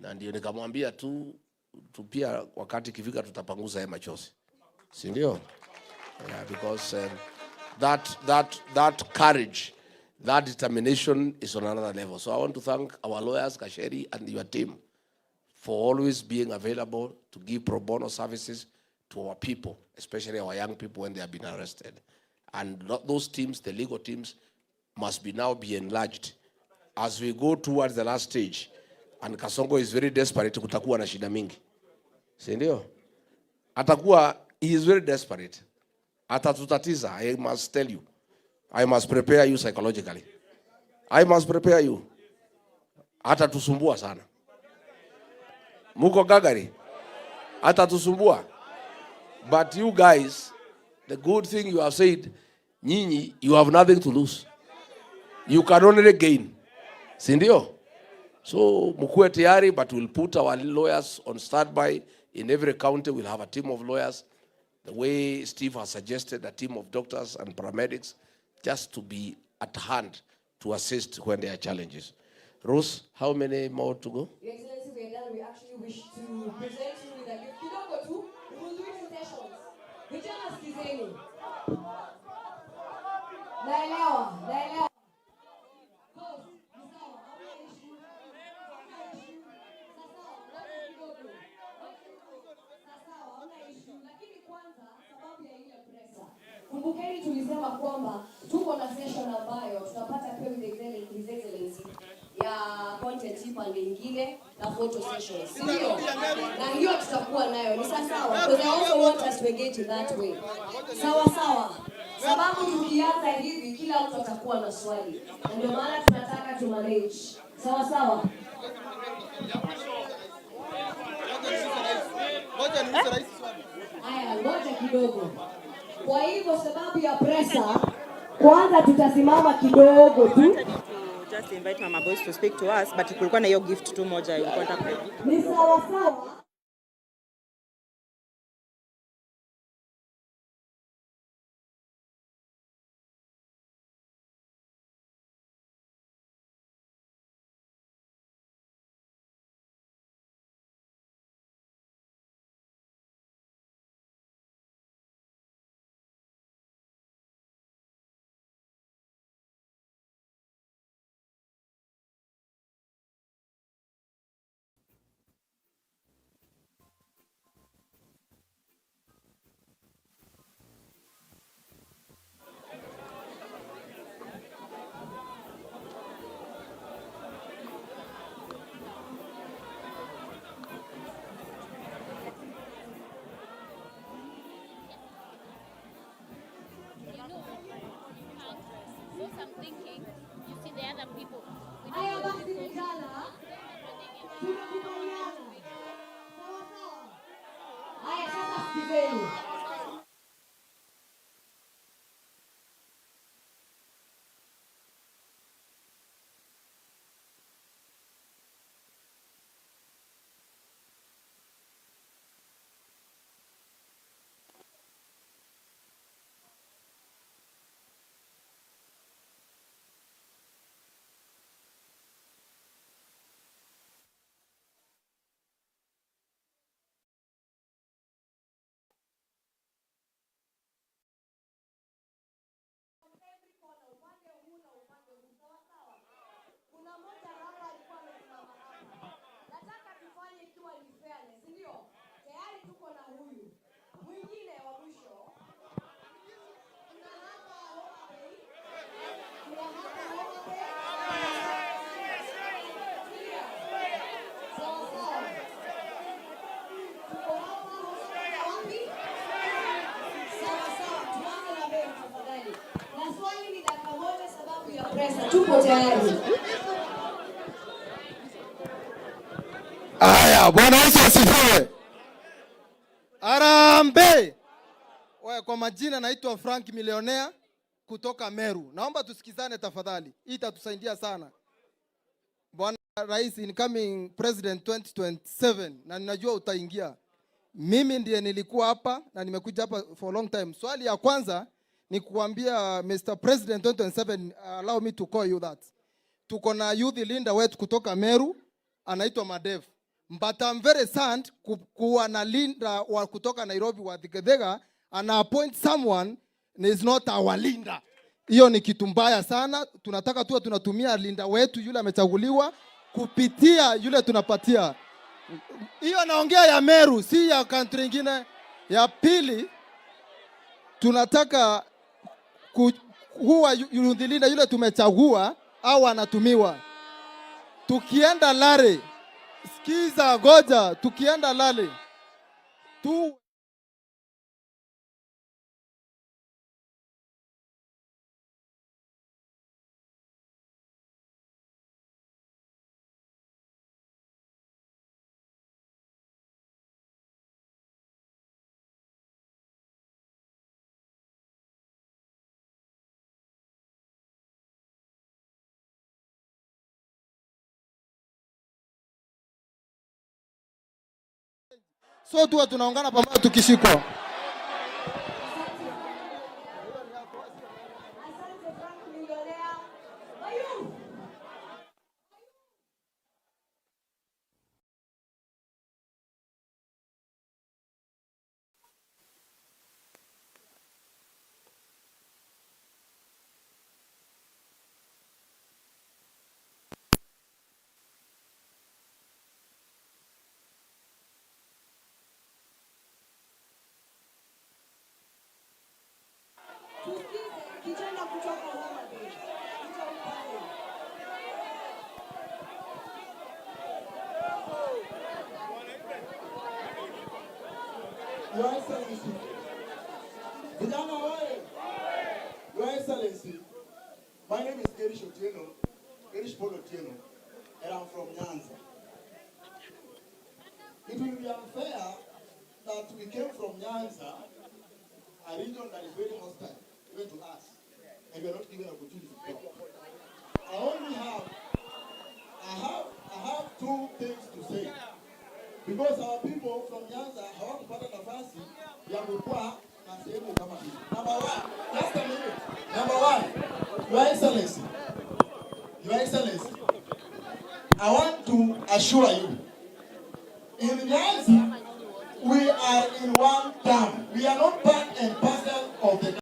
Na ndio nikamwambia tu pia wakati kifika tutapanguza haya machozi. Si ndio? Yeah, because that courage, that determination is on another level. So I want to thank our lawyers, Kasheri, and your team for always being available to give pro bono services to our people, especially our young people when they have been arrested. And those teams, the legal teams, must now be enlarged. As we go towards the last stage, and Kasongo is very desperate, kutakuwa na shida mingi. Si ndio? He is very desperate. Atatutatiza, I must tell you. I must prepare you psychologically. I must prepare you. Atatusumbua sana. Muko gagari. Atatusumbua. But you guys, the good thing you have said, nyinyi, you have nothing to lose. You can only gain. Si ndio? So mkuwe tayari, but we'll put our lawyers on standby. In every county we'll have a team of lawyers. The way Steve has suggested, a team of doctors and paramedics, just to be at hand to assist when there are challenges. Rose, how many more to go?
Your Excellency, we are done. We actually wish to present you with a gift. Kidogo tu, we will do it in sessions. Vijana sikizeni. Naelewa. Kumbukeni tulisema kwamba tuko na session ambayo tutapata pia with His Excellency ya content hii pande nyingine. na photo sessions. Ndio. Na hiyo tutakuwa nayo. Ni sawa. Because I also want us to engage in that way. Sawa. Sababu tukianza hivi kila mtu atakuwa na swali. Na ndio maana tunataka tu manage. Sawa. Haya, ngoja kidogo. Kwa hivyo sababu ya presa, kwanza tutasimama kidogo tu.
Just invite Mama Boys to speak to us, but kulikuwa na hiyo gift tu moja ilikuwa nataka.
Ni sawa. Tupo tayari.
Aya, Bwana Yesu asifiwe. Arambe. Kwa majina naitwa Frank Millionaire kutoka Meru. Naomba tusikizane tafadhali. Hii itatusaidia sana. Bwana Rais, incoming President 2027, na ninajua utaingia. Mimi ndiye nilikuwa hapa na nimekuja hapa for a long time. Swali ya kwanza ni kuambia Mr. President 2027, allow me to call you that. Tuko na youth leader wetu kutoka Meru, anaitwa Madev. But I'm very sad kuwa na leader wa kutoka Nairobi wa Thigethega ana appoint someone is not our leader. Hiyo ni kitu mbaya sana. Tunataka tuwe tunatumia leader wetu yule amechaguliwa kupitia yule tunapatia. Hiyo naongea ya Meru, si ya country nyingine. Ya pili, tunataka huwa yudhilinda yule tumechagua au anatumiwa. Tukienda Lare, sikiza goja, tukienda Lare tu so tuwa tunaungana pamoja tukishikwa.
Your Excellency. Vijana oye. Your Excellency. My name is Gerish Paul Otieno, and I'm from Nyanza. It will be unfair that we came from Nyanza, a region that is very hostile, even to us, and we are not given an opportunity to talk. I have two things to say. Because our people from Nyanza hawakupata nafasi ya kukua na sehemu kama hii. Number one, just a minute. Number one, Your Excellency, I want to assure you, in Nyanza, we are in one town. We are not part and parcel of the